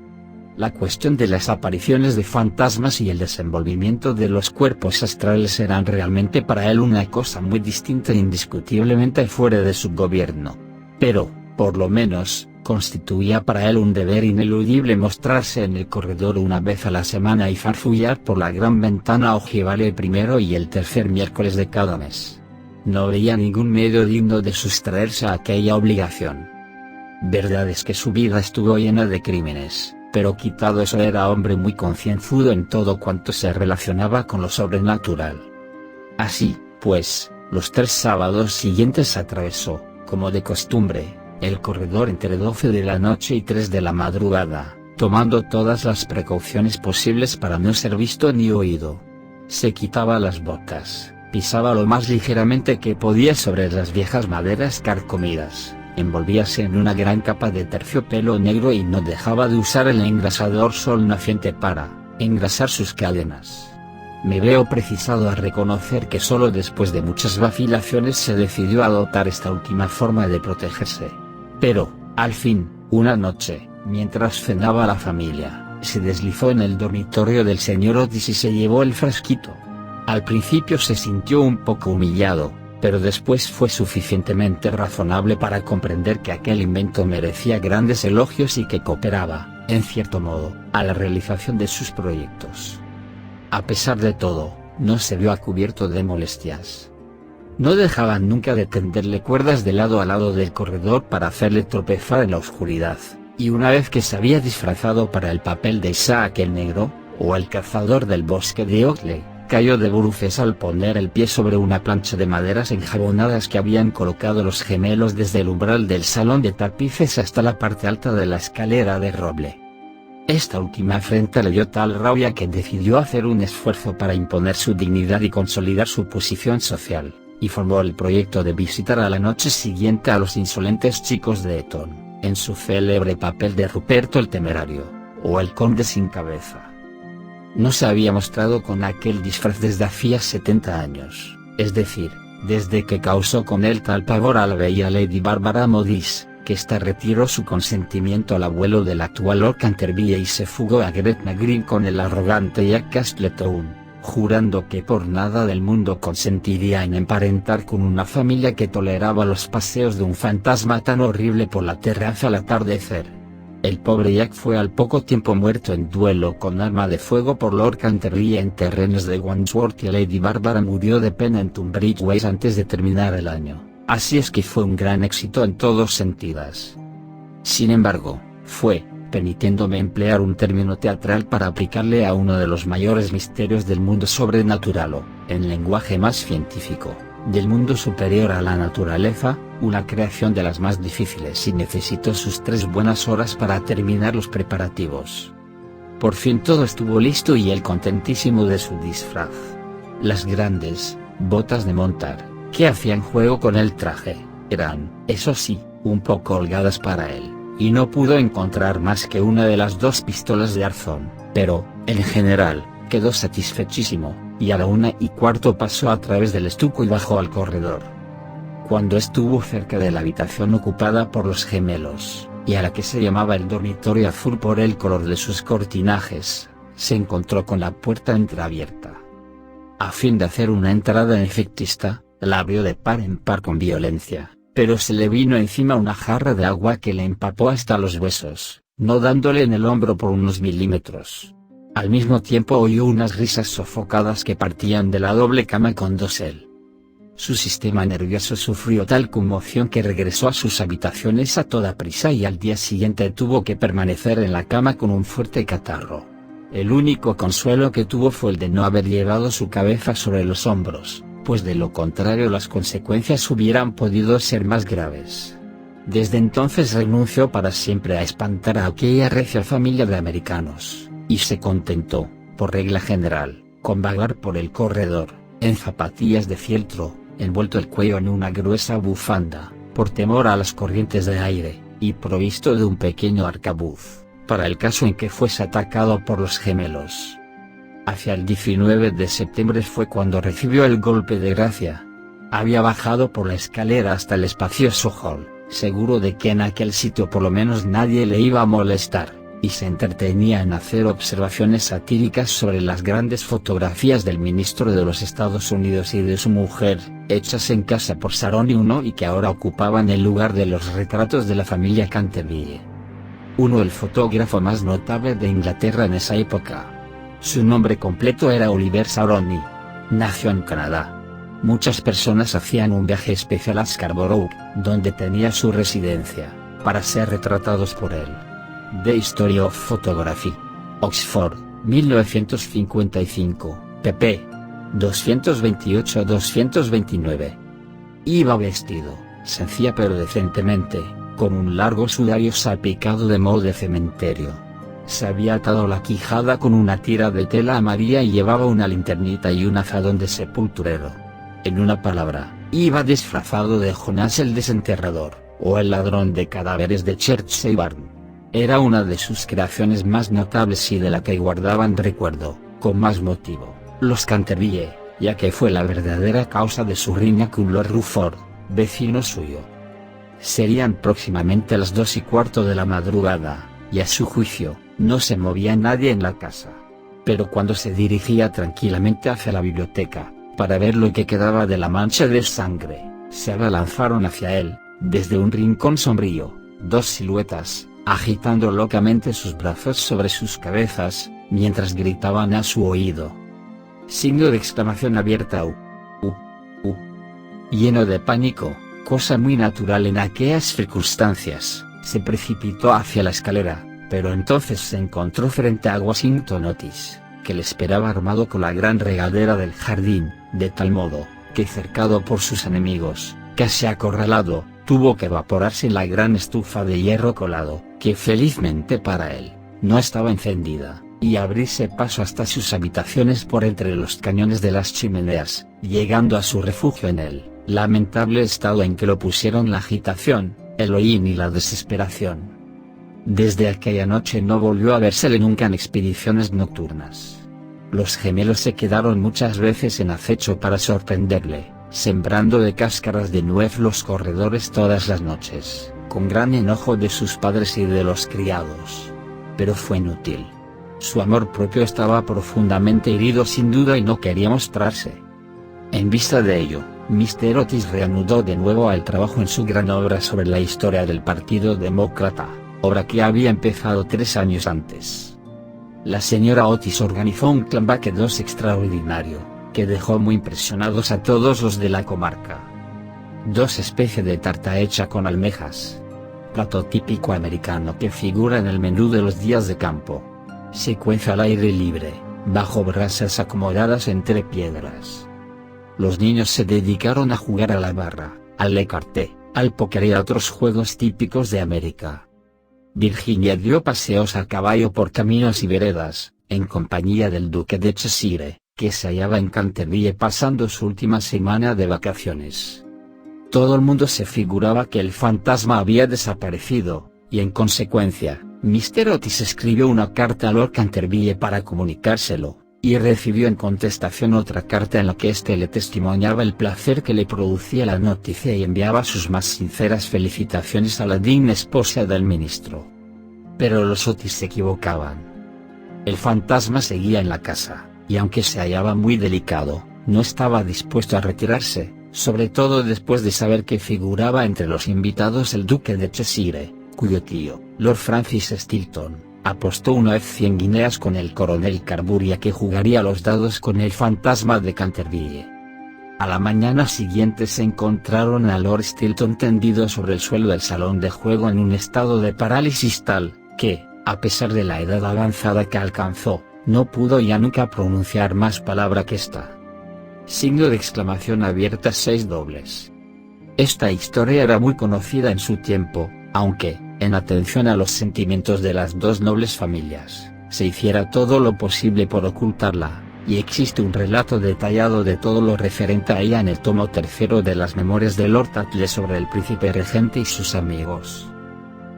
La cuestión de las apariciones de fantasmas y el desenvolvimiento de los cuerpos astrales eran realmente para él una cosa muy distinta e indiscutiblemente fuera de su gobierno. Pero, por lo menos, constituía para él un deber ineludible mostrarse en el corredor una vez a la semana y farfullar por la gran ventana ojival el primero y el tercer miércoles de cada mes. No veía ningún medio digno de sustraerse a aquella obligación. Verdad es que su vida estuvo llena de crímenes, pero quitado eso era hombre muy concienzudo en todo cuanto se relacionaba con lo sobrenatural. Así, pues, los 3 sábados siguientes atravesó, como de costumbre, el corredor entre 12 de la noche y 3 de la madrugada, tomando todas las precauciones posibles para no ser visto ni oído. Se quitaba las botas, pisaba lo más ligeramente que podía sobre las viejas maderas carcomidas, envolvíase en una gran capa de terciopelo negro y no dejaba de usar el engrasador sol naciente para engrasar sus cadenas. Me veo precisado a reconocer que solo después de muchas vacilaciones se decidió a adoptar esta última forma de protegerse. Pero, al fin, una noche, mientras cenaba la familia, se deslizó en el dormitorio del señor Otis y se llevó el frasquito. Al principio se sintió un poco humillado, pero después fue suficientemente razonable para comprender que aquel invento merecía grandes elogios y que cooperaba, en cierto modo, a la realización de sus proyectos. A pesar de todo, no se vio a cubierto de molestias. No dejaban nunca de tenderle cuerdas de lado a lado del corredor para hacerle tropezar en la oscuridad, y una vez que se había disfrazado para el papel de Isaac el Negro, o el cazador del bosque de Otley, cayó de bruces al poner el pie sobre una plancha de maderas enjabonadas que habían colocado los gemelos desde el umbral del salón de tapices hasta la parte alta de la escalera de roble. Esta última afrenta le dio tal rabia que decidió hacer un esfuerzo para imponer su dignidad y consolidar su posición social, y formó el proyecto de visitar a la noche siguiente a los insolentes chicos de Eton, en su célebre papel de Ruperto el Temerario, o el Conde sin Cabeza. No se había mostrado con aquel disfraz desde hacía 70 años, es decir, desde que causó con él tal pavor a la bella Lady Barbara Modis, que ésta retiró su consentimiento al abuelo del actual Lord Canterville y se fugó a Gretna Green con el arrogante Jack Castleton, jurando que por nada del mundo consentiría en emparentar con una familia que toleraba los paseos de un fantasma tan horrible por la terraza al atardecer. El pobre Jack fue al poco tiempo muerto en duelo con arma de fuego por Lord Canterville en terrenos de Wandsworth y Lady Barbara murió de pena en Tunbridge Wells antes de terminar el año. Así es que fue un gran éxito en todos sentidos. Sin embargo, fue, permitiéndome emplear un término teatral para aplicarle a uno de los mayores misterios del mundo sobrenatural o, en lenguaje más científico, del mundo superior a la naturaleza, una creación de las más difíciles y necesitó sus 3 buenas horas para terminar los preparativos. Por fin todo estuvo listo y él contentísimo de su disfraz. Las grandes botas de montar, que hacían juego con el traje, eran, eso sí, un poco holgadas para él, y no pudo encontrar más que una de las 2 pistolas de arzón, pero, en general, quedó satisfechísimo, y a la 1:15 pasó a través del estuco y bajó al corredor. Cuando estuvo cerca de la habitación ocupada por los gemelos, y a la que se llamaba el dormitorio azul por el color de sus cortinajes, se encontró con la puerta entreabierta. A fin de hacer una entrada efectista, la abrió de par en par con violencia, pero se le vino encima una jarra de agua que le empapó hasta los huesos, no dándole en el hombro por unos milímetros. Al mismo tiempo oyó unas risas sofocadas que partían de la doble cama con dosel. Su sistema nervioso sufrió tal conmoción que regresó a sus habitaciones a toda prisa y al día siguiente tuvo que permanecer en la cama con un fuerte catarro. El único consuelo que tuvo fue el de no haber llevado su cabeza sobre los hombros, pues de lo contrario las consecuencias hubieran podido ser más graves. Desde entonces renunció para siempre a espantar a aquella recia familia de americanos, y se contentó, por regla general, con vagar por el corredor, en zapatillas de fieltro, envuelto el cuello en una gruesa bufanda, por temor a las corrientes de aire, y provisto de un pequeño arcabuz, para el caso en que fuese atacado por los gemelos. Hacia el 19 de septiembre fue cuando recibió el golpe de gracia. Había bajado por la escalera hasta el espacioso hall, seguro de que en aquel sitio por lo menos nadie le iba a molestar, y se entretenía en hacer observaciones satíricas sobre las grandes fotografías del ministro de los Estados Unidos y de su mujer, hechas en casa por Sharon I y que ahora ocupaban el lugar de los retratos de la familia Canterville. El fotógrafo más notable de Inglaterra en esa época. Su nombre completo era Oliver Sharon I. Nació en Canadá. Muchas personas hacían un viaje especial a Scarborough, donde tenía su residencia, para ser retratados por él. The History of Photography. Oxford, 1955, pp. 228-229. Iba vestido, sencilla pero decentemente, con un largo sudario salpicado de moho de cementerio. Se había atado la quijada con una tira de tela amarilla y llevaba una linternita y un azadón de sepulturero. En una palabra, iba disfrazado de Jonás el desenterrador, o el ladrón de cadáveres de Chertsey Barn. Era una de sus creaciones más notables y de la que guardaban recuerdo, con más motivo, los Canterville, ya que fue la verdadera causa de su riña con Lord Rufford, vecino suyo. Serían próximamente las 2:15 de la madrugada, y a su juicio, no se movía nadie en la casa. Pero cuando se dirigía tranquilamente hacia la biblioteca, para ver lo que quedaba de la mancha de sangre, se abalanzaron hacia él, desde un rincón sombrío, dos siluetas, agitando locamente sus brazos sobre sus cabezas, mientras gritaban a su oído. Signo de exclamación abierta. Lleno de pánico, cosa muy natural en aquellas circunstancias, se precipitó hacia la escalera, pero entonces se encontró frente a Washington Otis, que le esperaba armado con la gran regadera del jardín, de tal modo, que cercado por sus enemigos, casi acorralado, tuvo que evaporarse en la gran estufa de hierro colado, que felizmente para él, no estaba encendida, y abrirse paso hasta sus habitaciones por entre los cañones de las chimeneas, llegando a su refugio en el lamentable estado en que lo pusieron la agitación, el hollín y la desesperación. Desde aquella noche no volvió a vérsele nunca en expediciones nocturnas. Los gemelos se quedaron muchas veces en acecho para sorprenderle, sembrando de cáscaras de nuez los corredores todas las noches, con gran enojo de sus padres y de los criados. Pero fue inútil. Su amor propio estaba profundamente herido sin duda y no quería mostrarse. En vista de ello, Mr. Otis reanudó de nuevo el trabajo en su gran obra sobre la historia del Partido Demócrata, obra que había empezado 3 años antes. La señora Otis organizó un clambake 2 extraordinario, que dejó muy impresionados a todos los de la comarca. 2 especies de tarta hecha con almejas. Plato típico americano que figura en el menú de los días de campo. Se cuece al aire libre, bajo brasas acomodadas entre piedras. Los niños se dedicaron a jugar a la barra, al écarté, al póker y a otros juegos típicos de América. Virginia dio paseos a caballo por caminos y veredas, en compañía del duque de Cheshire, que se hallaba en Canterville pasando su última semana de vacaciones. Todo el mundo se figuraba que el fantasma había desaparecido, y en consecuencia, Mr. Otis escribió una carta a Lord Canterville para comunicárselo, y recibió en contestación otra carta en la que éste le testimoniaba el placer que le producía la noticia y enviaba sus más sinceras felicitaciones a la digna esposa del ministro. Pero los Otis se equivocaban. El fantasma seguía en la casa, y aunque se hallaba muy delicado, no estaba dispuesto a retirarse, sobre todo después de saber que figuraba entre los invitados el duque de Cheshire, cuyo tío, Lord Francis Stilton, apostó una vez 100 guineas con el coronel Carbury a que jugaría los dados con el fantasma de Canterville. A la mañana siguiente se encontraron a Lord Stilton tendido sobre el suelo del salón de juego en un estado de parálisis tal, que, a pesar de la edad avanzada que alcanzó, no pudo ya nunca pronunciar más palabra que esta. Signo de exclamación abierta 6 dobles. Esta historia era muy conocida en su tiempo, aunque, en atención a los sentimientos de las 2 nobles familias, se hiciera todo lo posible por ocultarla, y existe un relato detallado de todo lo referente a ella en el tomo 3 de las memorias de Lord Atle sobre el príncipe regente y sus amigos.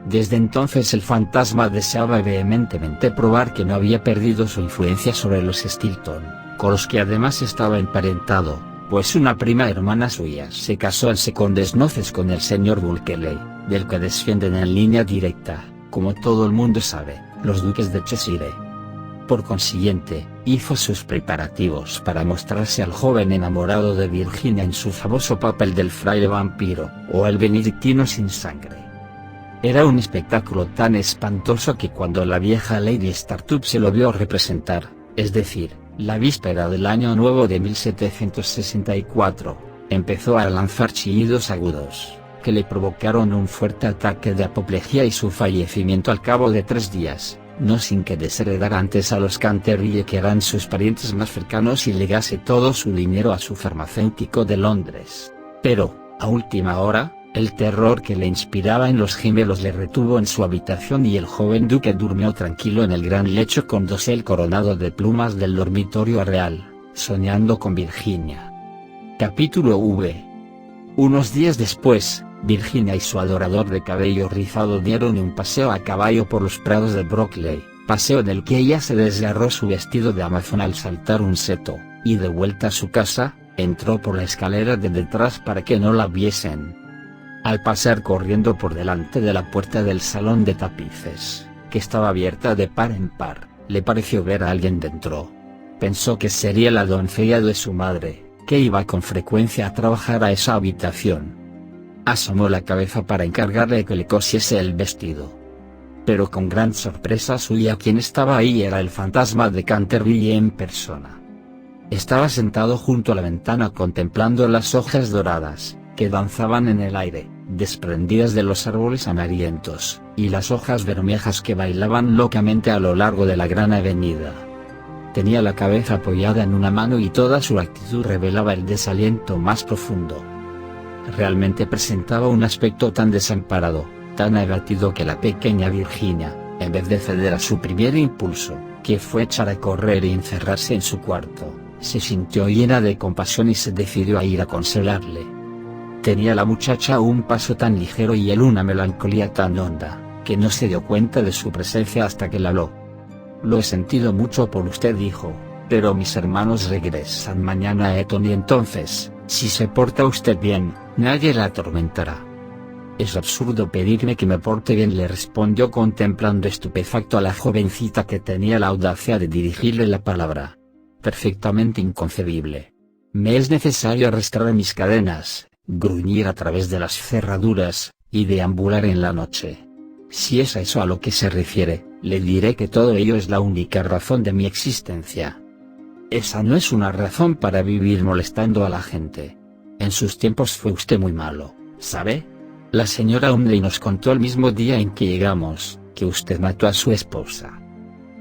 Desde entonces el fantasma deseaba vehementemente probar que no había perdido su influencia sobre los Stilton, con los que además estaba emparentado, pues una prima hermana suya se casó en segundas nupcias con el señor Bulkeley, del que descienden en línea directa, como todo el mundo sabe, los duques de Cheshire. Por consiguiente, hizo sus preparativos para mostrarse al joven enamorado de Virginia en su famoso papel del fraile vampiro, o el benedictino sin sangre. Era un espectáculo tan espantoso que cuando la vieja Lady Startup se lo vio representar, es decir, la víspera del año nuevo de 1764, empezó a lanzar chillidos agudos, que le provocaron un fuerte ataque de apoplejía y su fallecimiento al cabo de 3 días, no sin que desheredara antes a los Canterville, que eran sus parientes más cercanos, y legase todo su dinero a su farmacéutico de Londres. Pero, a última hora, el terror que le inspiraba en los gemelos le retuvo en su habitación y el joven duque durmió tranquilo en el gran lecho con dosel coronado de plumas del dormitorio real, soñando con Virginia. Capítulo V. Unos días después, Virginia y su adorador de cabello rizado dieron un paseo a caballo por los prados de Brockley, paseo en el que ella se desgarró su vestido de amazona al saltar un seto, y de vuelta a su casa, entró por la escalera de detrás para que no la viesen. Al pasar corriendo por delante de la puerta del salón de tapices, que estaba abierta de par en par, le pareció ver a alguien dentro. Pensó que sería la doncella de su madre, que iba con frecuencia a trabajar a esa habitación. Asomó la cabeza para encargarle que le cosiese el vestido. Pero con gran sorpresa suya, quien estaba ahí era el fantasma de Canterville en persona. Estaba sentado junto a la ventana contemplando las hojas doradas, que danzaban en el aire, desprendidas de los árboles amarillentos, y las hojas bermejas que bailaban locamente a lo largo de la gran avenida. Tenía la cabeza apoyada en una mano y toda su actitud revelaba el desaliento más profundo. Realmente presentaba un aspecto tan desamparado, tan abatido, que la pequeña Virginia, en vez de ceder a su primer impulso, que fue echar a correr y encerrarse en su cuarto, se sintió llena de compasión y se decidió a ir a consolarle. Tenía la muchacha un paso tan ligero y él una melancolía tan honda, que no se dio cuenta de su presencia hasta que la habló. «Lo he sentido mucho por usted», dijo, «pero mis hermanos regresan mañana a Eton y entonces, si se porta usted bien, nadie la atormentará». «Es absurdo pedirme que me porte bien», le respondió contemplando estupefacto a la jovencita que tenía la audacia de dirigirle la palabra. «Perfectamente inconcebible. Me es necesario arrastrar mis cadenas, gruñir a través de las cerraduras, y deambular en la noche. Si es a eso a lo que se refiere, le diré que todo ello es la única razón de mi existencia. Esa no es una razón para vivir molestando a la gente. En sus tiempos fue usted muy malo, ¿sabe? La señora Umley nos contó el mismo día en que llegamos, que usted mató a su esposa».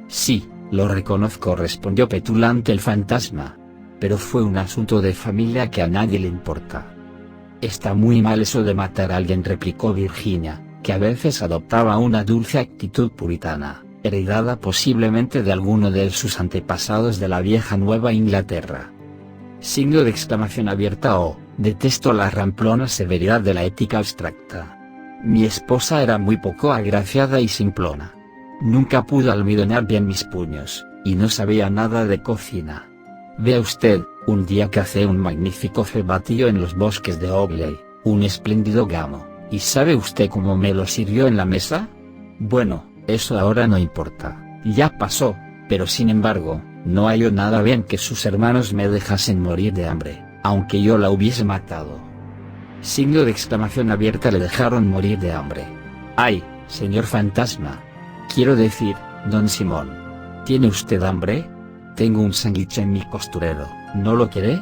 «Sí, lo reconozco», respondió petulante el fantasma. «Pero fue un asunto de familia que a nadie le importa». «Está muy mal eso de matar a alguien», replicó Virginia, que a veces adoptaba una dulce actitud puritana, heredada posiblemente de alguno de sus antepasados de la vieja Nueva Inglaterra. Signo de exclamación abierta o, detesto la ramplona severidad de la ética abstracta. Mi esposa era muy poco agraciada y simplona. Nunca pudo almidonar bien mis puños, y no sabía nada de cocina. Vea usted, un día cacé un magnífico cebatillo en los bosques de Ogley, un espléndido gamo, ¿y sabe usted cómo me lo sirvió en la mesa? Bueno, eso ahora no importa, ya pasó, pero sin embargo, no halló nada bien que sus hermanos me dejasen morir de hambre, aunque yo la hubiese matado. Signo de exclamación abierta. Le dejaron morir de hambre. ¡Ay, señor fantasma! Quiero decir, don Simón. ¿Tiene usted hambre? Tengo un sándwich en mi costurero, ¿no lo quiere?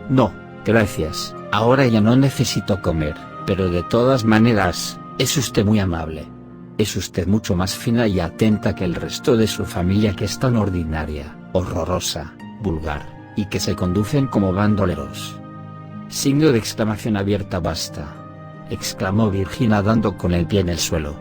No, gracias, ahora ya no necesito comer, pero de todas maneras, es usted muy amable. Es usted mucho más fina y atenta que el resto de su familia, que es tan ordinaria, horrorosa, vulgar, y que se conducen como bandoleros. Signo de exclamación abierta. Basta, exclamó Virginia dando con el pie en el suelo.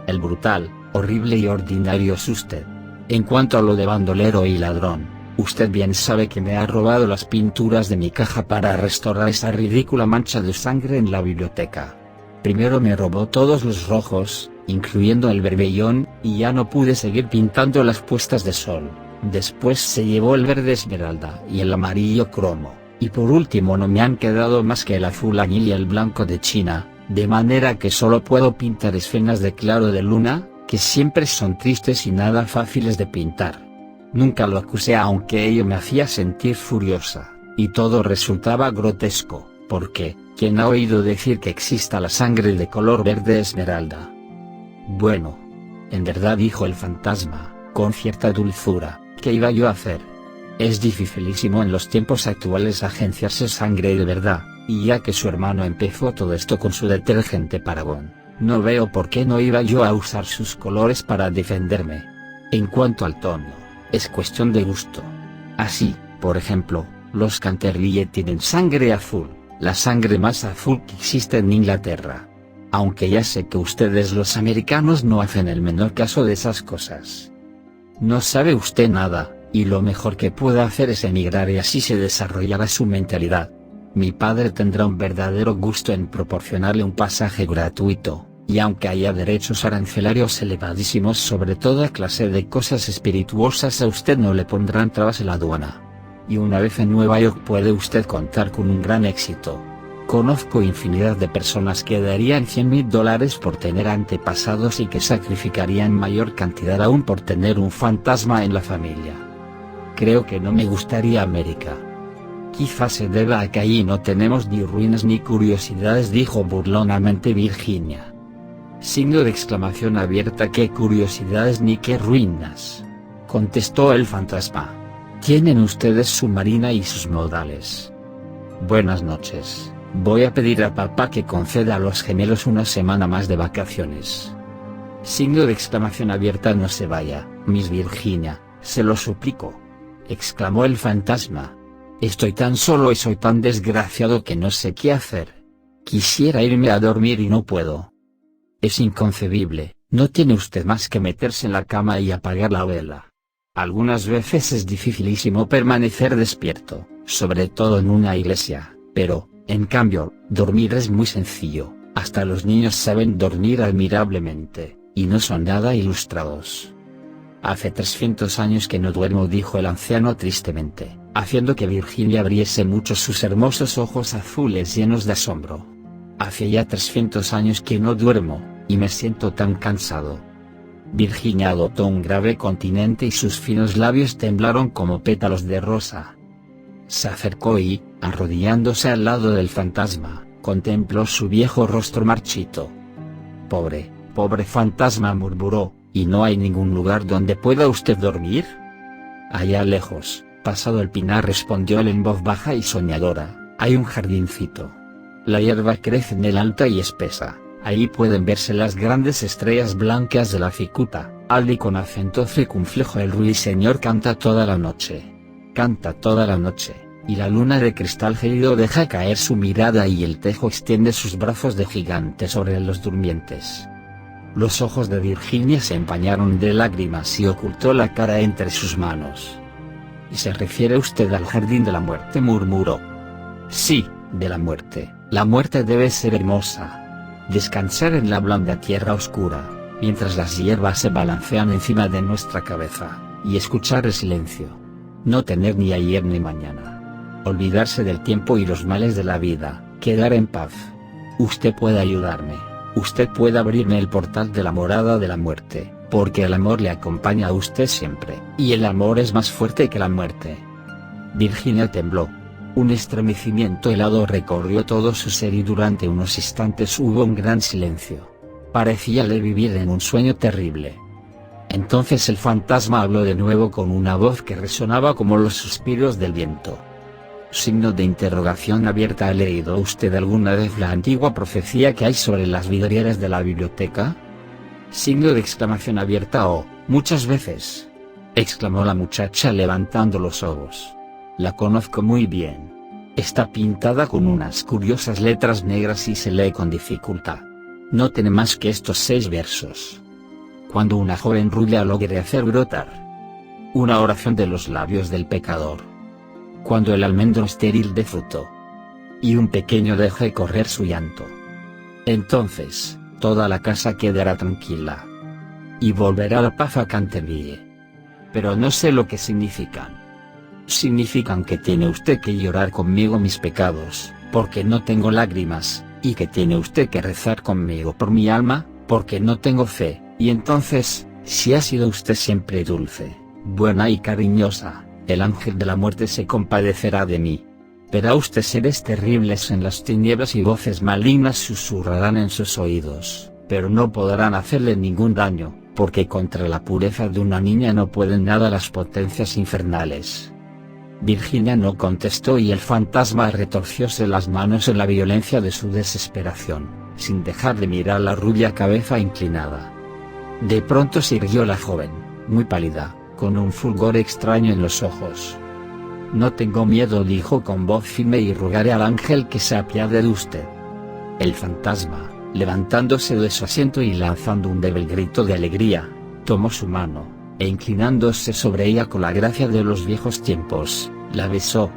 El brutal, horrible y ordinario es usted. En cuanto a lo de bandolero y ladrón, usted bien sabe que me ha robado las pinturas de mi caja para restaurar esa ridícula mancha de sangre en la biblioteca. Primero me robó todos los rojos, incluyendo el berbellón, y ya no pude seguir pintando las puestas de sol. Después se llevó el verde esmeralda y el amarillo cromo, y por último no me han quedado más que el azul añil y el blanco de China, de manera que solo puedo pintar escenas de claro de luna, que siempre son tristes y nada fáciles de pintar. Nunca lo acusé aunque ello me hacía sentir furiosa, y todo resultaba grotesco, porque, ¿quién ha oído decir que exista la sangre de color verde esmeralda? Bueno. En verdad, dijo el fantasma, con cierta dulzura, ¿qué iba yo a hacer? Es dificilísimo en los tiempos actuales agenciarse sangre de verdad, y ya que su hermano empezó todo esto con su detergente Paragon, no veo por qué no iba yo a usar sus colores para defenderme. En cuanto al tono, es cuestión de gusto. Así, por ejemplo, los Canterville tienen sangre azul, la sangre más azul que existe en Inglaterra. Aunque ya sé que ustedes los americanos no hacen el menor caso de esas cosas. No sabe usted nada, y lo mejor que puede hacer es emigrar y así se desarrollará su mentalidad. Mi padre tendrá un verdadero gusto en proporcionarle un pasaje gratuito, y aunque haya derechos arancelarios elevadísimos sobre toda clase de cosas espirituosas, a usted no le pondrán trabas en la aduana. Y una vez en Nueva York puede usted contar con un gran éxito. Conozco infinidad de personas que darían $100,000 por tener antepasados y que sacrificarían mayor cantidad aún por tener un fantasma en la familia. Creo que no me gustaría América. Quizás se deba a que allí no tenemos ni ruinas ni curiosidades, dijo burlonamente Virginia. Signo de exclamación abierta. ¿Qué curiosidades ni qué ruinas?, contestó el fantasma. Tienen ustedes su marina y sus modales. Buenas noches. Voy a pedir a papá que conceda a los gemelos una semana más de vacaciones. Signo de exclamación abierta. No se vaya, Miss Virginia, se lo suplico, exclamó el fantasma. Estoy tan solo y soy tan desgraciado que no sé qué hacer. Quisiera irme a dormir y no puedo. Es inconcebible, no tiene usted más que meterse en la cama y apagar la vela. Algunas veces es dificilísimo permanecer despierto, sobre todo en una iglesia, pero, en cambio, dormir es muy sencillo. Hasta los niños saben dormir admirablemente, y no son nada ilustrados. Hace 300 años que no duermo, dijo el anciano tristemente, haciendo que Virginia abriese mucho sus hermosos ojos azules llenos de asombro. Hace ya 300 años que no duermo, y me siento tan cansado. Virginia adoptó un grave continente y sus finos labios temblaron como pétalos de rosa. Se acercó y, arrodillándose al lado del fantasma, contempló su viejo rostro marchito. Pobre fantasma, murmuró, ¿y no hay ningún lugar donde pueda usted dormir? Allá lejos, pasado el pinar, respondió él en voz baja y soñadora, hay un jardincito. La hierba crece en él alta y espesa, ahí pueden verse las grandes estrellas blancas de la cicuta. Aldi con acento circunflejo: el ruiseñor canta toda la noche. Canta toda la noche, y la luna de cristal gélido deja caer su mirada y el tejo extiende sus brazos de gigante sobre los durmientes. Los ojos de Virginia se empañaron de lágrimas y ocultó la cara entre sus manos. ¿Y se refiere usted al jardín de la muerte?, murmuró. Sí, de la muerte. La muerte debe ser hermosa. Descansar en la blanda tierra oscura, mientras las hierbas se balancean encima de nuestra cabeza, y escuchar el silencio. No tener ni ayer ni mañana. Olvidarse del tiempo y los males de la vida, quedar en paz. Usted puede ayudarme. Usted puede abrirme el portal de la morada de la muerte, porque el amor le acompaña a usted siempre, y el amor es más fuerte que la muerte. Virginia tembló. Un estremecimiento helado recorrió todo su ser y durante unos instantes hubo un gran silencio. Parecíale vivir en un sueño terrible. Entonces el fantasma habló de nuevo con una voz que resonaba como los suspiros del viento. Signo de interrogación abierta. ¿Ha leído usted alguna vez la antigua profecía que hay sobre las vidrieras de la biblioteca? Signo de exclamación abierta. Oh, muchas veces, exclamó la muchacha levantando los ojos. La conozco muy bien. Está pintada con unas curiosas letras negras y se lee con dificultad. No tiene más que estos 6 versos. Cuando una joven rubia logre hacer brotar una oración de los labios del pecador. Cuando el almendro estéril dé fruto, y un pequeño deje correr su llanto. Entonces, toda la casa quedará tranquila. Y volverá la paz a Canterville. Pero no sé lo que significan. Significan que tiene usted que llorar conmigo mis pecados, porque no tengo lágrimas, y que tiene usted que rezar conmigo por mi alma, porque no tengo fe, y entonces, si ha sido usted siempre dulce, buena y cariñosa, el ángel de la muerte se compadecerá de mí. Verá usted seres terribles en las tinieblas y voces malignas susurrarán en sus oídos, pero no podrán hacerle ningún daño, porque contra la pureza de una niña no pueden nada las potencias infernales. Virginia no contestó y el fantasma retorcióse las manos en la violencia de su desesperación, sin dejar de mirar la rubia cabeza inclinada. De pronto se irguió la joven, muy pálida, con un fulgor extraño en los ojos. «No tengo miedo», dijo con voz firme, «y rogaré al ángel que se apiade de usted». El fantasma, levantándose de su asiento y lanzando un débil grito de alegría, tomó su mano, e inclinándose sobre ella con la gracia de los viejos tiempos, la besó.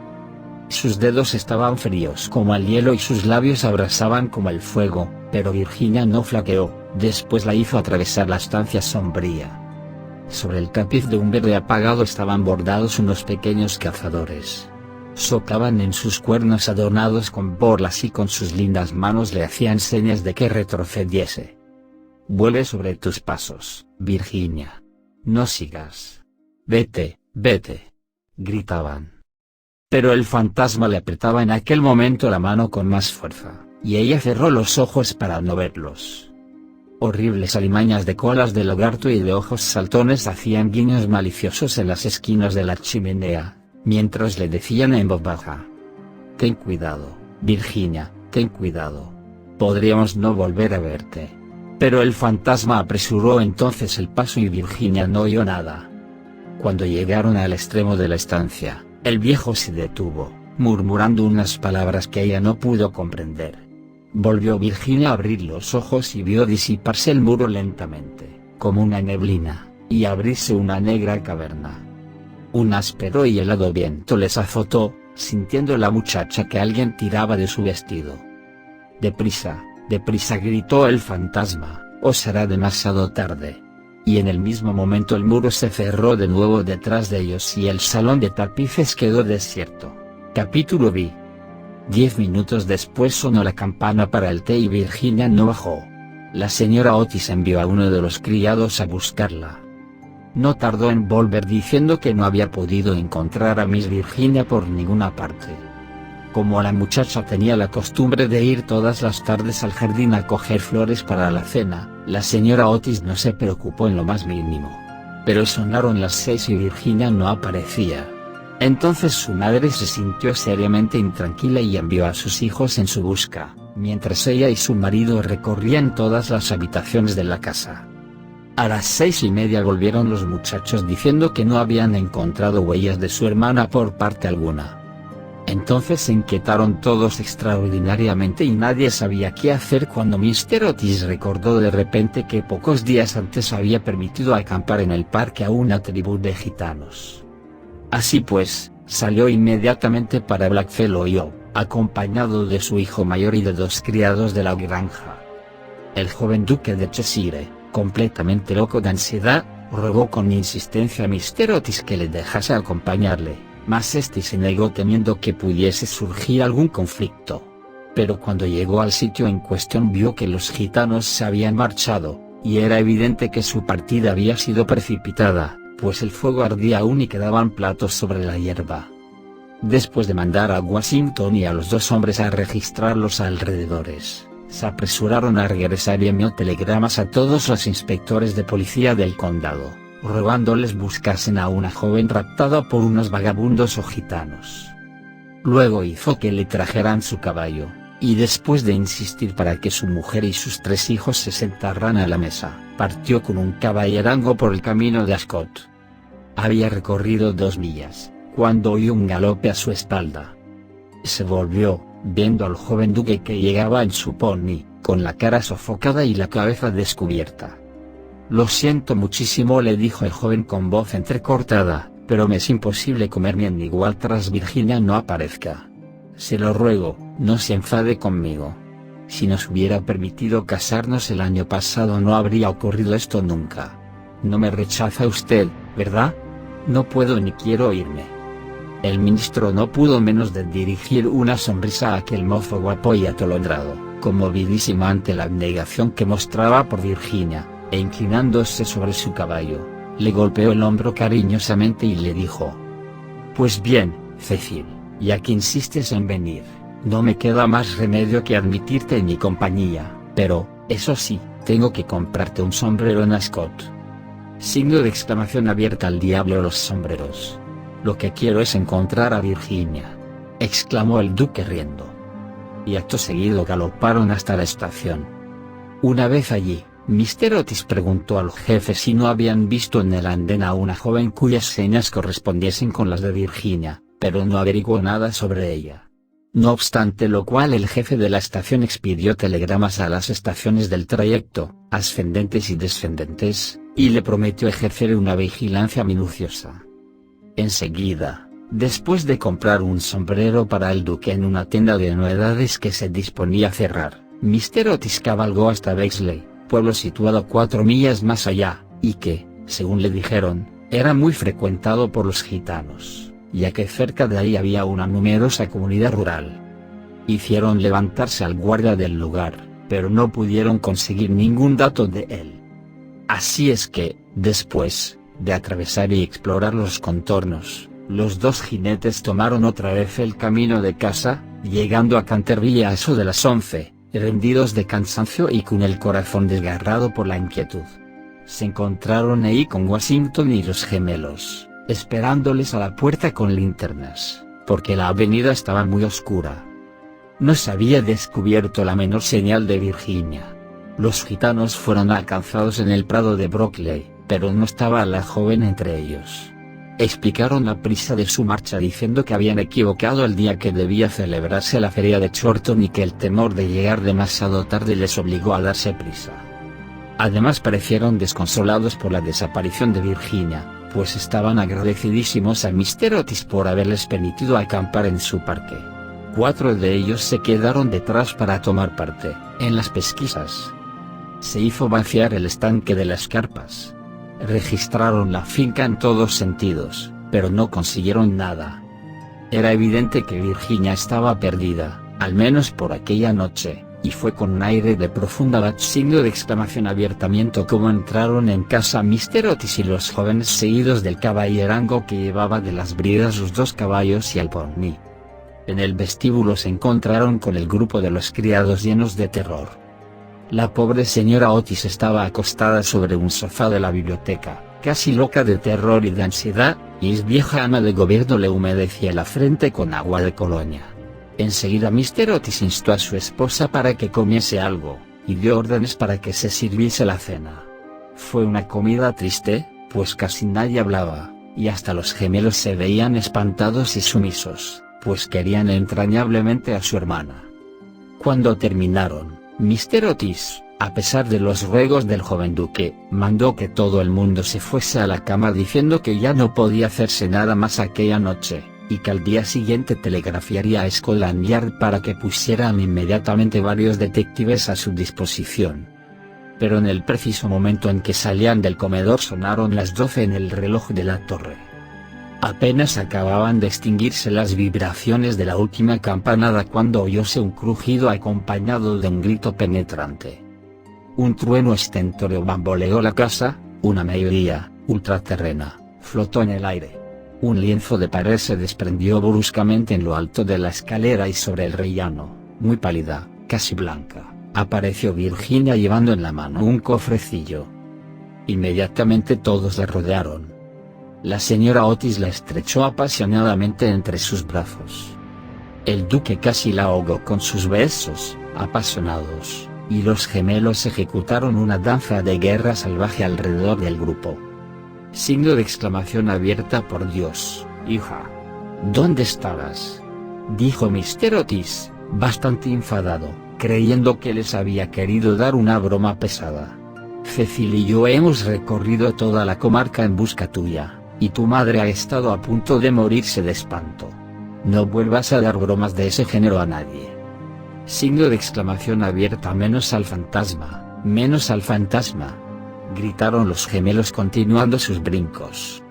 Sus dedos estaban fríos como el hielo y sus labios abrasaban como el fuego, pero Virginia no flaqueó. Después la hizo atravesar la estancia sombría. Sobre el tapiz de un verde apagado estaban bordados unos pequeños cazadores. Soplaban en sus cuernos adornados con borlas y con sus lindas manos le hacían señas de que retrocediese. «Vuelve sobre tus pasos, Virginia. No sigas. Vete, vete», gritaban. Pero el fantasma le apretaba en aquel momento la mano con más fuerza, y ella cerró los ojos para no verlos. Horribles alimañas de colas de lagarto y de ojos saltones hacían guiños maliciosos en las esquinas de la chimenea, mientras le decían en voz baja: «Ten cuidado, Virginia, ten cuidado. Podríamos no volver a verte». Pero el fantasma apresuró entonces el paso y Virginia no oyó nada. Cuando llegaron al extremo de la estancia, el viejo se detuvo, murmurando unas palabras que ella no pudo comprender. Volvió Virginia a abrir los ojos y vio disiparse el muro lentamente, como una neblina, y abrirse una negra caverna. Un áspero y helado viento les azotó, sintiendo la muchacha que alguien tiraba de su vestido. «Deprisa, deprisa», gritó el fantasma, «o será demasiado tarde». Y en el mismo momento el muro se cerró de nuevo detrás de ellos y el salón de tapices quedó desierto. Capítulo B. 10 minutos después sonó la campana para el té y Virginia no bajó. La señora Otis envió a uno de los criados a buscarla. No tardó en volver diciendo que no había podido encontrar a Miss Virginia por ninguna parte. Como la muchacha tenía la costumbre de ir todas las tardes al jardín a coger flores para la cena, la señora Otis no se preocupó en lo más mínimo. Pero sonaron las 6 y Virginia no aparecía. Entonces su madre se sintió seriamente intranquila y envió a sus hijos en su busca, mientras ella y su marido recorrían todas las habitaciones de la casa. A las 6:30 volvieron los muchachos diciendo que no habían encontrado huellas de su hermana por parte alguna. Entonces se inquietaron todos extraordinariamente y nadie sabía qué hacer cuando Mr. Otis recordó de repente que pocos días antes había permitido acampar en el parque a una tribu de gitanos. Así pues, salió inmediatamente para Blackfellow, acompañado de su hijo mayor y de 2 criados de la granja. El joven duque de Cheshire, completamente loco de ansiedad, rogó con insistencia a Mr. Otis que le dejase acompañarle. Mas este se negó temiendo que pudiese surgir algún conflicto. Pero cuando llegó al sitio en cuestión vio que los gitanos se habían marchado, y era evidente que su partida había sido precipitada, pues el fuego ardía aún y quedaban platos sobre la hierba. Después de mandar a Washington y a los 2 hombres a registrar los alrededores, se apresuraron a regresar y envió telegramas a todos los inspectores de policía del condado, rogándoles buscasen a una joven raptada por unos vagabundos o gitanos. Luego hizo que le trajeran su caballo, y después de insistir para que su mujer y sus 3 hijos se sentaran a la mesa, partió con un caballerango por el camino de Ascot. Había recorrido 2 millas, cuando oyó un galope a su espalda. Se volvió, viendo al joven duque que llegaba en su pony, con la cara sofocada y la cabeza descubierta. «Lo siento muchísimo», le dijo el joven con voz entrecortada, «pero me es imposible comer mi mientras Virginia no aparezca. Se lo ruego, no se enfade conmigo». Si nos hubiera permitido casarnos el año pasado no habría ocurrido esto nunca. No me rechaza usted, ¿verdad? No puedo ni quiero irme. El ministro no pudo menos de dirigir una sonrisa a aquel mozo guapo y atolondrado, conmovidísimo ante la abnegación que mostraba por Virginia, e inclinándose sobre su caballo, le golpeó el hombro cariñosamente y le dijo: «Pues bien, Cecil, ya que insistes en venir, no me queda más remedio que admitirte en mi compañía, pero, eso sí, tengo que comprarte un sombrero en Ascot». Signo de exclamación abierta. Al diablo los sombreros. Lo que quiero es encontrar a Virginia, exclamó el duque riendo. Y acto seguido galoparon hasta la estación. Una vez allí, Mr. Otis preguntó al jefe si no habían visto en el andén a una joven cuyas señas correspondiesen con las de Virginia, pero no averiguó nada sobre ella. No obstante lo cual el jefe de la estación expidió telegramas a las estaciones del trayecto, ascendentes y descendentes, y le prometió ejercer una vigilancia minuciosa. Enseguida, después de comprar un sombrero para el duque en una tienda de novedades que se disponía a cerrar, Mr. Otis cabalgó hasta Bexley, pueblo situado 4 millas más allá, y que, según le dijeron, era muy frecuentado por los gitanos, ya que cerca de ahí había una numerosa comunidad rural. Hicieron levantarse al guardia del lugar, pero no pudieron conseguir ningún dato de él. Así es que, después de atravesar y explorar los contornos, los dos jinetes tomaron otra vez el camino de casa, llegando a Canterville a eso de las 11, rendidos de cansancio y con el corazón desgarrado por la inquietud. Se encontraron ahí con Washington y los gemelos, esperándoles a la puerta con linternas, porque la avenida estaba muy oscura. No se había descubierto la menor señal de Virginia. Los gitanos fueron alcanzados en el prado de Brockley, pero no estaba la joven entre ellos. Explicaron la prisa de su marcha diciendo que habían equivocado el día que debía celebrarse la feria de Chorlton y que el temor de llegar demasiado tarde les obligó a darse prisa. Además parecieron desconsolados por la desaparición de Virginia, pues estaban agradecidísimos a Mr. Otis por haberles permitido acampar en su parque. 4 de ellos se quedaron detrás para tomar parte en las pesquisas. Se hizo vaciar el estanque de las carpas. Registraron la finca en todos sentidos, pero no consiguieron nada. Era evidente que Virginia estaba perdida, al menos por aquella noche, y fue con un aire de profunda signo de exclamación abiertamiento como entraron en casa Mr. Otis y los jóvenes seguidos del caballerango que llevaba de las bridas los 2 caballos y al pony. En el vestíbulo se encontraron con el grupo de los criados llenos de terror. La pobre señora Otis estaba acostada sobre un sofá de la biblioteca, casi loca de terror y de ansiedad, y su vieja ama de gobierno le humedecía la frente con agua de colonia. Enseguida Mr. Otis instó a su esposa para que comiese algo, y dio órdenes para que se sirviese la cena. Fue una comida triste, pues casi nadie hablaba, y hasta los gemelos se veían espantados y sumisos, pues querían entrañablemente a su hermana. Cuando terminaron, Mr. Otis, a pesar de los ruegos del joven duque, mandó que todo el mundo se fuese a la cama diciendo que ya no podía hacerse nada más aquella noche, y que al día siguiente telegrafiaría a Scotland Yard para que pusieran inmediatamente varios detectives a su disposición. Pero en el preciso momento en que salían del comedor sonaron las 12 en el reloj de la torre. Apenas acababan de extinguirse las vibraciones de la última campanada cuando oyóse un crujido acompañado de un grito penetrante. Un trueno estentório bamboleó la casa, una melodía, ultraterrena, flotó en el aire. Un lienzo de pared se desprendió bruscamente en lo alto de la escalera y sobre el rellano, muy pálida, casi blanca, apareció Virginia llevando en la mano un cofrecillo. Inmediatamente todos la rodearon. La señora Otis la estrechó apasionadamente entre sus brazos. El duque casi la ahogó con sus besos, apasionados, y los gemelos ejecutaron una danza de guerra salvaje alrededor del grupo. Signo de exclamación abierta. Por Dios, hija. ¿Dónde estabas?, dijo Mr. Otis, bastante enfadado, creyendo que les había querido dar una broma pesada. Cecil y yo hemos recorrido toda la comarca en busca tuya, y tu madre ha estado a punto de morirse de espanto. No vuelvas a dar bromas de ese género a nadie. Signo de exclamación abierta. Menos al fantasma, menos al fantasma, gritaron los gemelos continuando sus brincos.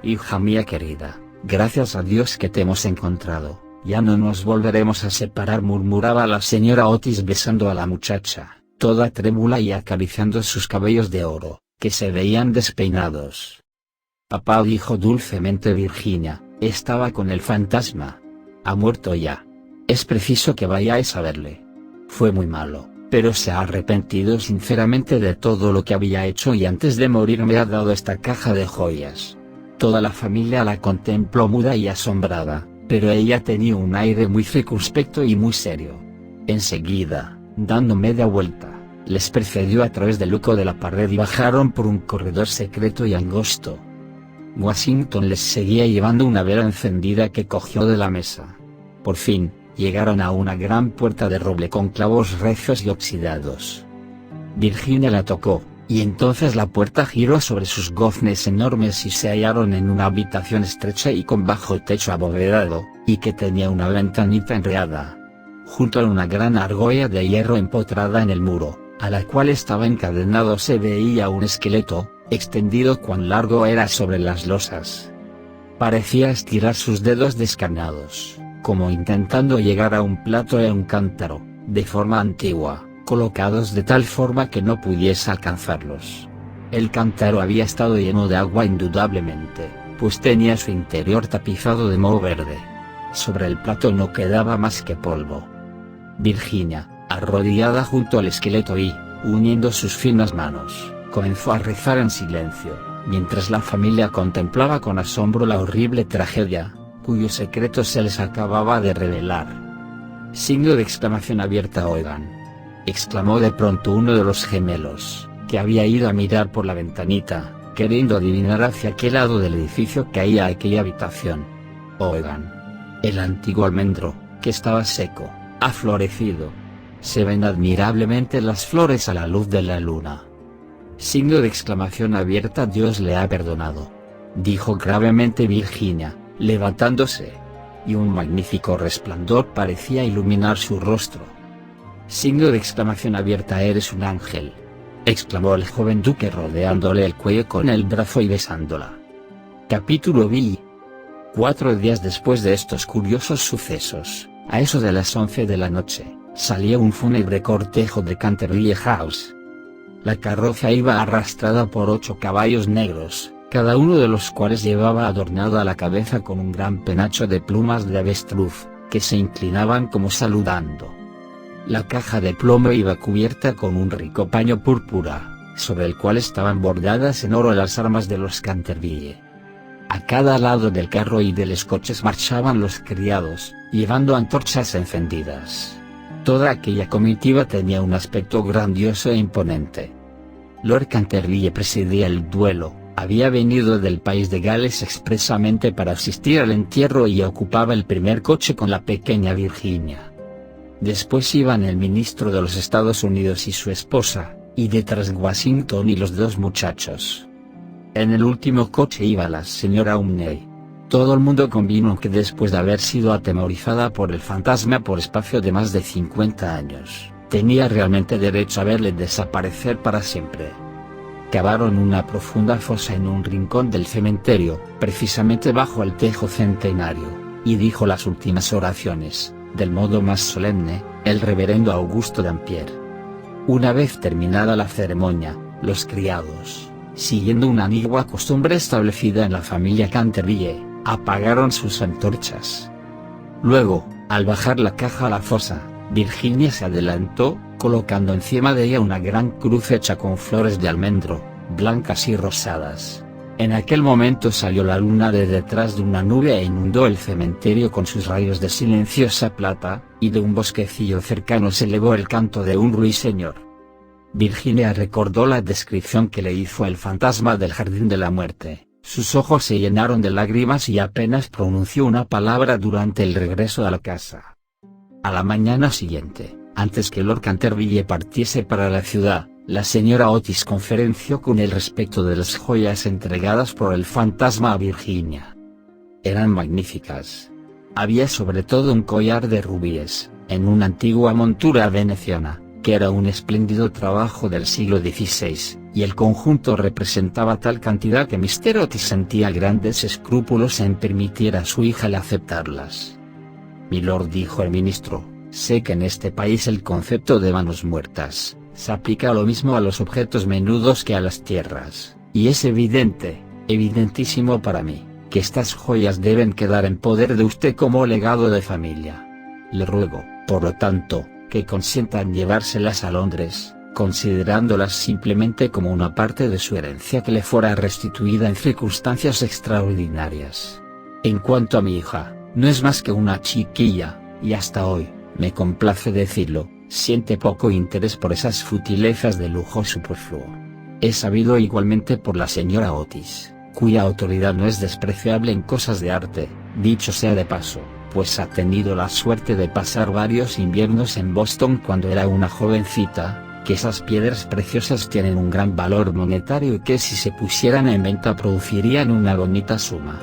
Hija mía querida, gracias a Dios que te hemos encontrado, ya no nos volveremos a separar, murmuraba la señora Otis besando a la muchacha, toda trémula y acariciando sus cabellos de oro, que se veían despeinados. Papá, dijo dulcemente Virginia, estaba con el fantasma. Ha muerto ya. Es preciso que vayáis a verle. Fue muy malo, pero se ha arrepentido sinceramente de todo lo que había hecho y antes de morir me ha dado esta caja de joyas. Toda la familia la contempló muda y asombrada, pero ella tenía un aire muy circunspecto y muy serio. Enseguida, dando media vuelta, les precedió a través del hueco de la pared y bajaron por un corredor secreto y angosto. Washington les seguía llevando una vela encendida que cogió de la mesa. Por fin, llegaron a una gran puerta de roble con clavos recios y oxidados. Virginia la tocó, y entonces la puerta giró sobre sus goznes enormes y se hallaron en una habitación estrecha y con bajo techo abovedado, y que tenía una ventanita enreada. Junto a una gran argolla de hierro empotrada en el muro, a la cual estaba encadenado, se veía un esqueleto, extendido cuán largo era sobre las losas. Parecía estirar sus dedos descarnados, como intentando llegar a un plato y a un cántaro, de forma antigua, colocados de tal forma que no pudiese alcanzarlos. El cántaro había estado lleno de agua indudablemente, pues tenía su interior tapizado de moho verde. Sobre el plato no quedaba más que polvo. Virginia, arrodillada junto al esqueleto y, uniendo sus finas manos, comenzó a rezar en silencio, mientras la familia contemplaba con asombro la horrible tragedia, cuyo secreto se les acababa de revelar. Signo de exclamación abierta. Oigan, exclamó de pronto uno de los gemelos, que había ido a mirar por la ventanita, queriendo adivinar hacia qué lado del edificio caía aquella habitación. Oigan, el antiguo almendro, que estaba seco, ha florecido. Se ven admirablemente las flores a la luz de la luna. Signo de exclamación abierta. Dios le ha perdonado, dijo gravemente Virginia, levantándose, y un magnífico resplandor parecía iluminar su rostro. Signo de exclamación abierta. Eres un ángel, exclamó el joven duque rodeándole el cuello con el brazo y besándola. Capítulo B. 4 días después de estos curiosos sucesos, a eso de las 11 de la noche, salió un fúnebre cortejo de Canterville House. La carroza iba arrastrada por 8 caballos negros, cada uno de los cuales llevaba adornada la cabeza con un gran penacho de plumas de avestruz, que se inclinaban como saludando. La caja de plomo iba cubierta con un rico paño púrpura, sobre el cual estaban bordadas en oro las armas de los Canterville. A cada lado del carro y de los coches marchaban los criados, llevando antorchas encendidas. Toda aquella comitiva tenía un aspecto grandioso e imponente. Lord Canterville presidía el duelo, había venido del país de Gales expresamente para asistir al entierro y ocupaba el primer coche con la pequeña Virginia. Después iban el ministro de los Estados Unidos y su esposa, y detrás Washington y los 2 muchachos. En el último coche iba la señora Umney. Todo el mundo convino que después de haber sido atemorizada por el fantasma por espacio de más de 50 años, tenía realmente derecho a verle desaparecer para siempre. Cavaron una profunda fosa en un rincón del cementerio, precisamente bajo el tejo centenario, y dijo las últimas oraciones, del modo más solemne, el reverendo Augusto Dampier. Una vez terminada la ceremonia, los criados, siguiendo una antigua costumbre establecida en la familia Canterville, apagaron sus antorchas. Luego, al bajar la caja a la fosa, Virginia se adelantó, colocando encima de ella una gran cruz hecha con flores de almendro, blancas y rosadas. En aquel momento salió la luna de detrás de una nube e inundó el cementerio con sus rayos de silenciosa plata, y de un bosquecillo cercano se elevó el canto de un ruiseñor. Virginia recordó la descripción que le hizo el fantasma del jardín de la muerte. Sus ojos se llenaron de lágrimas y apenas pronunció una palabra durante el regreso a la casa. A la mañana siguiente, antes que Lord Canterville partiese para la ciudad, la señora Otis conferenció con él respecto de las joyas entregadas por el fantasma a Virginia. Eran magníficas. Había sobre todo un collar de rubíes, en una antigua montura veneciana, que era un espléndido trabajo del siglo XVI, y el conjunto representaba tal cantidad que Mr. Otis sentía grandes escrúpulos en permitir a su hija el aceptarlas. Milord, dijo el ministro, sé que en este país el concepto de manos muertas se aplica lo mismo a los objetos menudos que a las tierras, y es evidente, evidentísimo para mí, que estas joyas deben quedar en poder de usted como legado de familia. Le ruego, por lo tanto, que consienta en llevárselas a Londres, considerándolas simplemente como una parte de su herencia que le fuera restituida en circunstancias extraordinarias. En cuanto a mi hija, no es más que una chiquilla, y hasta hoy, me complace decirlo, siente poco interés por esas futilezas de lujo superfluo. He sabido igualmente por la señora Otis, cuya autoridad no es despreciable en cosas de arte, dicho sea de paso, pues ha tenido la suerte de pasar varios inviernos en Boston cuando era una jovencita, que esas piedras preciosas tienen un gran valor monetario y que si se pusieran en venta producirían una bonita suma.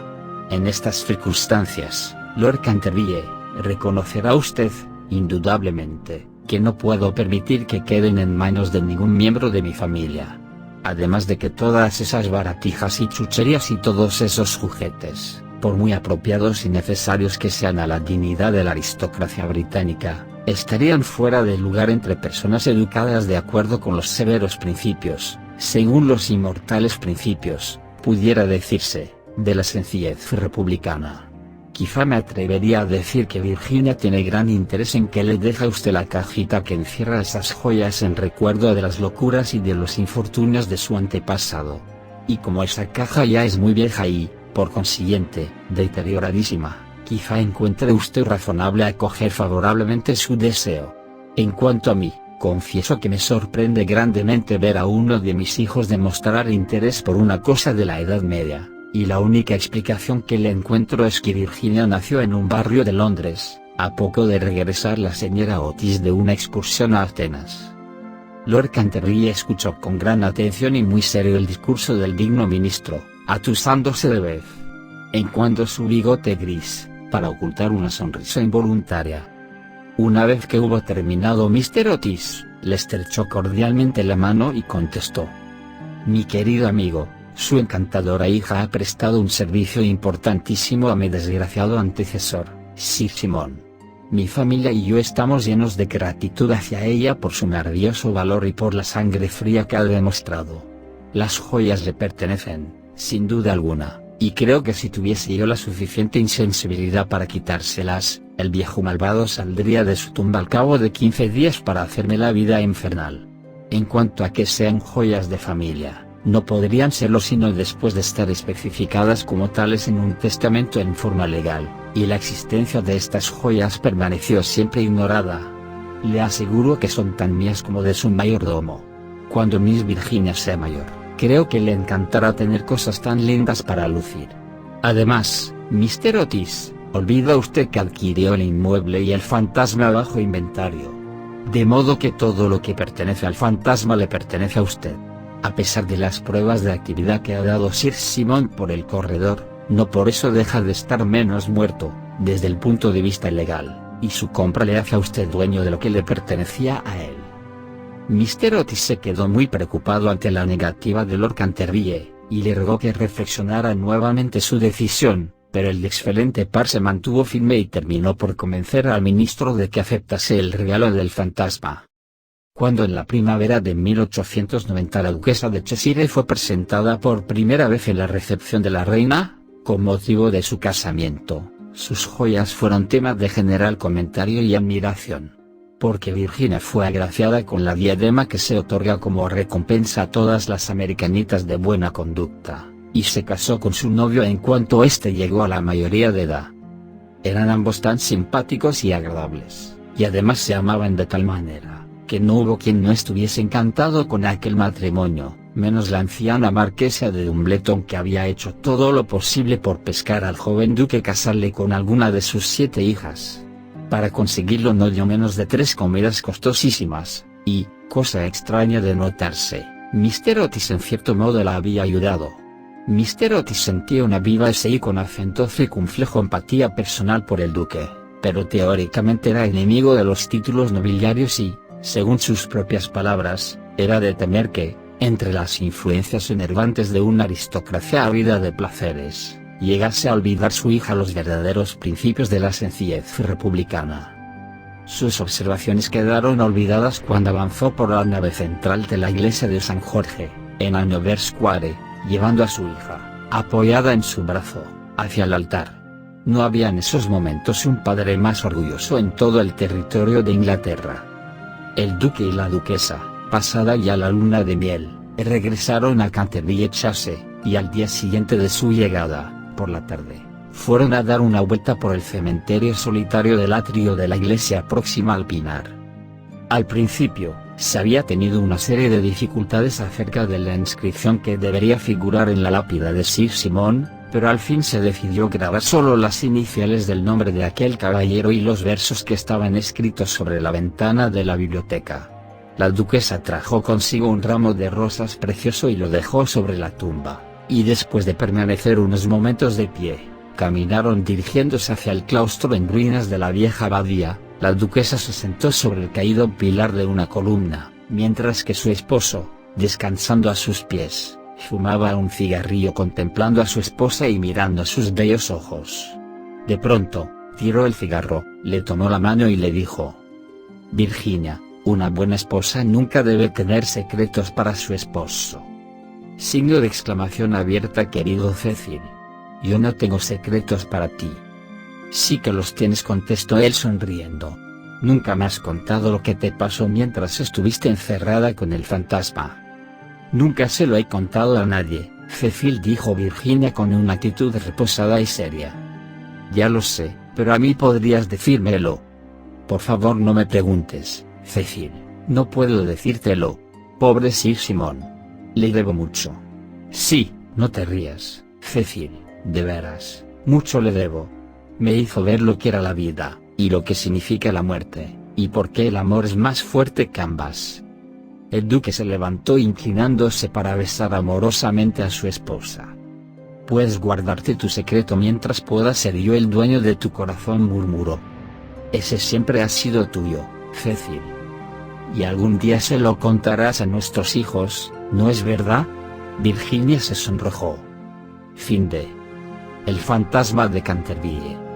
En estas circunstancias, Lord Canterville, reconocerá usted, indudablemente, que no puedo permitir que queden en manos de ningún miembro de mi familia. Además de que todas esas baratijas y chucherías y todos esos juguetes, por muy apropiados y necesarios que sean a la dignidad de la aristocracia británica, estarían fuera de lugar entre personas educadas de acuerdo con los severos principios, según los inmortales principios, pudiera decirse, de la sencillez republicana. Quizá me atrevería a decir que Virginia tiene gran interés en que le deje a usted la cajita que encierra esas joyas en recuerdo de las locuras y de los infortunios de su antepasado. Y como esa caja ya es muy vieja y, por consiguiente, deterioradísima, quizá encuentre usted razonable acoger favorablemente su deseo. En cuanto a mí, confieso que me sorprende grandemente ver a uno de mis hijos demostrar interés por una cosa de la Edad Media, y la única explicación que le encuentro es que Virginia nació en un barrio de Londres, a poco de regresar la señora Otis de una excursión a Atenas. Lord Canterville escuchó con gran atención y muy serio el discurso del digno ministro, atusándose de vez en cuando su bigote gris, para ocultar una sonrisa involuntaria. Una vez que hubo terminado Mr. Otis, le estrechó cordialmente la mano y contestó: mi querido amigo, su encantadora hija ha prestado un servicio importantísimo a mi desgraciado antecesor, Sir Simon. Mi familia y yo estamos llenos de gratitud hacia ella por su maravilloso valor y por la sangre fría que ha demostrado. Las joyas le pertenecen, sin duda alguna, y creo que si tuviese yo la suficiente insensibilidad para quitárselas, el viejo malvado saldría de su tumba al cabo de 15 días para hacerme la vida infernal. En cuanto a que sean joyas de familia, no podrían serlo sino después de estar especificadas como tales en un testamento en forma legal, y la existencia de estas joyas permaneció siempre ignorada. Le aseguro que son tan mías como de su mayordomo. Cuando Miss Virginia sea mayor, creo que le encantará tener cosas tan lindas para lucir. Además, Mr. Otis, olvida usted que adquirió el inmueble y el fantasma bajo inventario. De modo que todo lo que pertenece al fantasma le pertenece a usted. A pesar de las pruebas de actividad que ha dado Sir Simon por el corredor, no por eso deja de estar menos muerto, desde el punto de vista legal, y su compra le hace a usted dueño de lo que le pertenecía a él. Mr. Otis se quedó muy preocupado ante la negativa de Lord Canterville, y le rogó que reflexionara nuevamente su decisión, pero el excelente par se mantuvo firme y terminó por convencer al ministro de que aceptase el regalo del fantasma. Cuando en la primavera de 1890 la duquesa de Cheshire fue presentada por primera vez en la recepción de la reina, con motivo de su casamiento, sus joyas fueron tema de general comentario y admiración. Porque Virginia fue agraciada con la diadema que se otorga como recompensa a todas las americanitas de buena conducta, y se casó con su novio en cuanto éste llegó a la mayoría de edad. Eran ambos tan simpáticos y agradables, y además se amaban de tal manera que no hubo quien no estuviese encantado con aquel matrimonio, menos la anciana marquesa de Dumbleton, que había hecho todo lo posible por pescar al joven duque casarle con alguna de sus 7 hijas. Para conseguirlo no dio menos de 3 comidas costosísimas, y, cosa extraña de notarse, Mr. Otis en cierto modo la había ayudado. Mr. Otis sentía una viva y con acento circunflejo empatía personal por el duque, pero teóricamente era enemigo de los títulos nobiliarios y, según sus propias palabras, era de temer que, entre las influencias enervantes de una aristocracia ávida de placeres, llegase a olvidar su hija los verdaderos principios de la sencillez republicana. Sus observaciones quedaron olvidadas cuando avanzó por la nave central de la iglesia de San Jorge, en Hanover Square, llevando a su hija, apoyada en su brazo, hacia el altar. No había en esos momentos un padre más orgulloso en todo el territorio de Inglaterra. El duque y la duquesa, pasada ya la luna de miel, regresaron a Canterville Chase, y al día siguiente de su llegada, por la tarde, fueron a dar una vuelta por el cementerio solitario del atrio de la iglesia próxima al Pinar. Al principio, se había tenido una serie de dificultades acerca de la inscripción que debería figurar en la lápida de Sir Simon, pero al fin se decidió grabar solo las iniciales del nombre de aquel caballero y los versos que estaban escritos sobre la ventana de la biblioteca. La duquesa trajo consigo un ramo de rosas precioso y lo dejó sobre la tumba, y después de permanecer unos momentos de pie, caminaron dirigiéndose hacia el claustro en ruinas de la vieja abadía. La duquesa se sentó sobre el caído pilar de una columna, mientras que su esposo, descansando a sus pies, fumaba un cigarrillo contemplando a su esposa y mirando sus bellos ojos. De pronto, tiró el cigarro, le tomó la mano y le dijo: «Virginia, una buena esposa nunca debe tener secretos para su esposo». Signo de exclamación abierta. Querido Cecil, yo no tengo secretos para ti. Sí que los tienes, contestó él sonriendo. Nunca me has contado lo que te pasó mientras estuviste encerrada con el fantasma. Nunca se lo he contado a nadie, Cecil, dijo Virginia con una actitud reposada y seria. Ya lo sé, pero a mí podrías decírmelo. Por favor, no me preguntes, Cecil, no puedo decírtelo. Pobre Sir Simon. Le debo mucho. Sí, no te rías, Cecil, de veras, mucho le debo. Me hizo ver lo que era la vida, y lo que significa la muerte, y por qué el amor es más fuerte que ambas. El duque se levantó inclinándose para besar amorosamente a su esposa. Puedes guardarte tu secreto mientras pueda ser yo el dueño de tu corazón, murmuró. Ese siempre ha sido tuyo, Cecil. Y algún día se lo contarás a nuestros hijos, ¿no es verdad? Virginia se sonrojó. Fin de El fantasma de Canterville.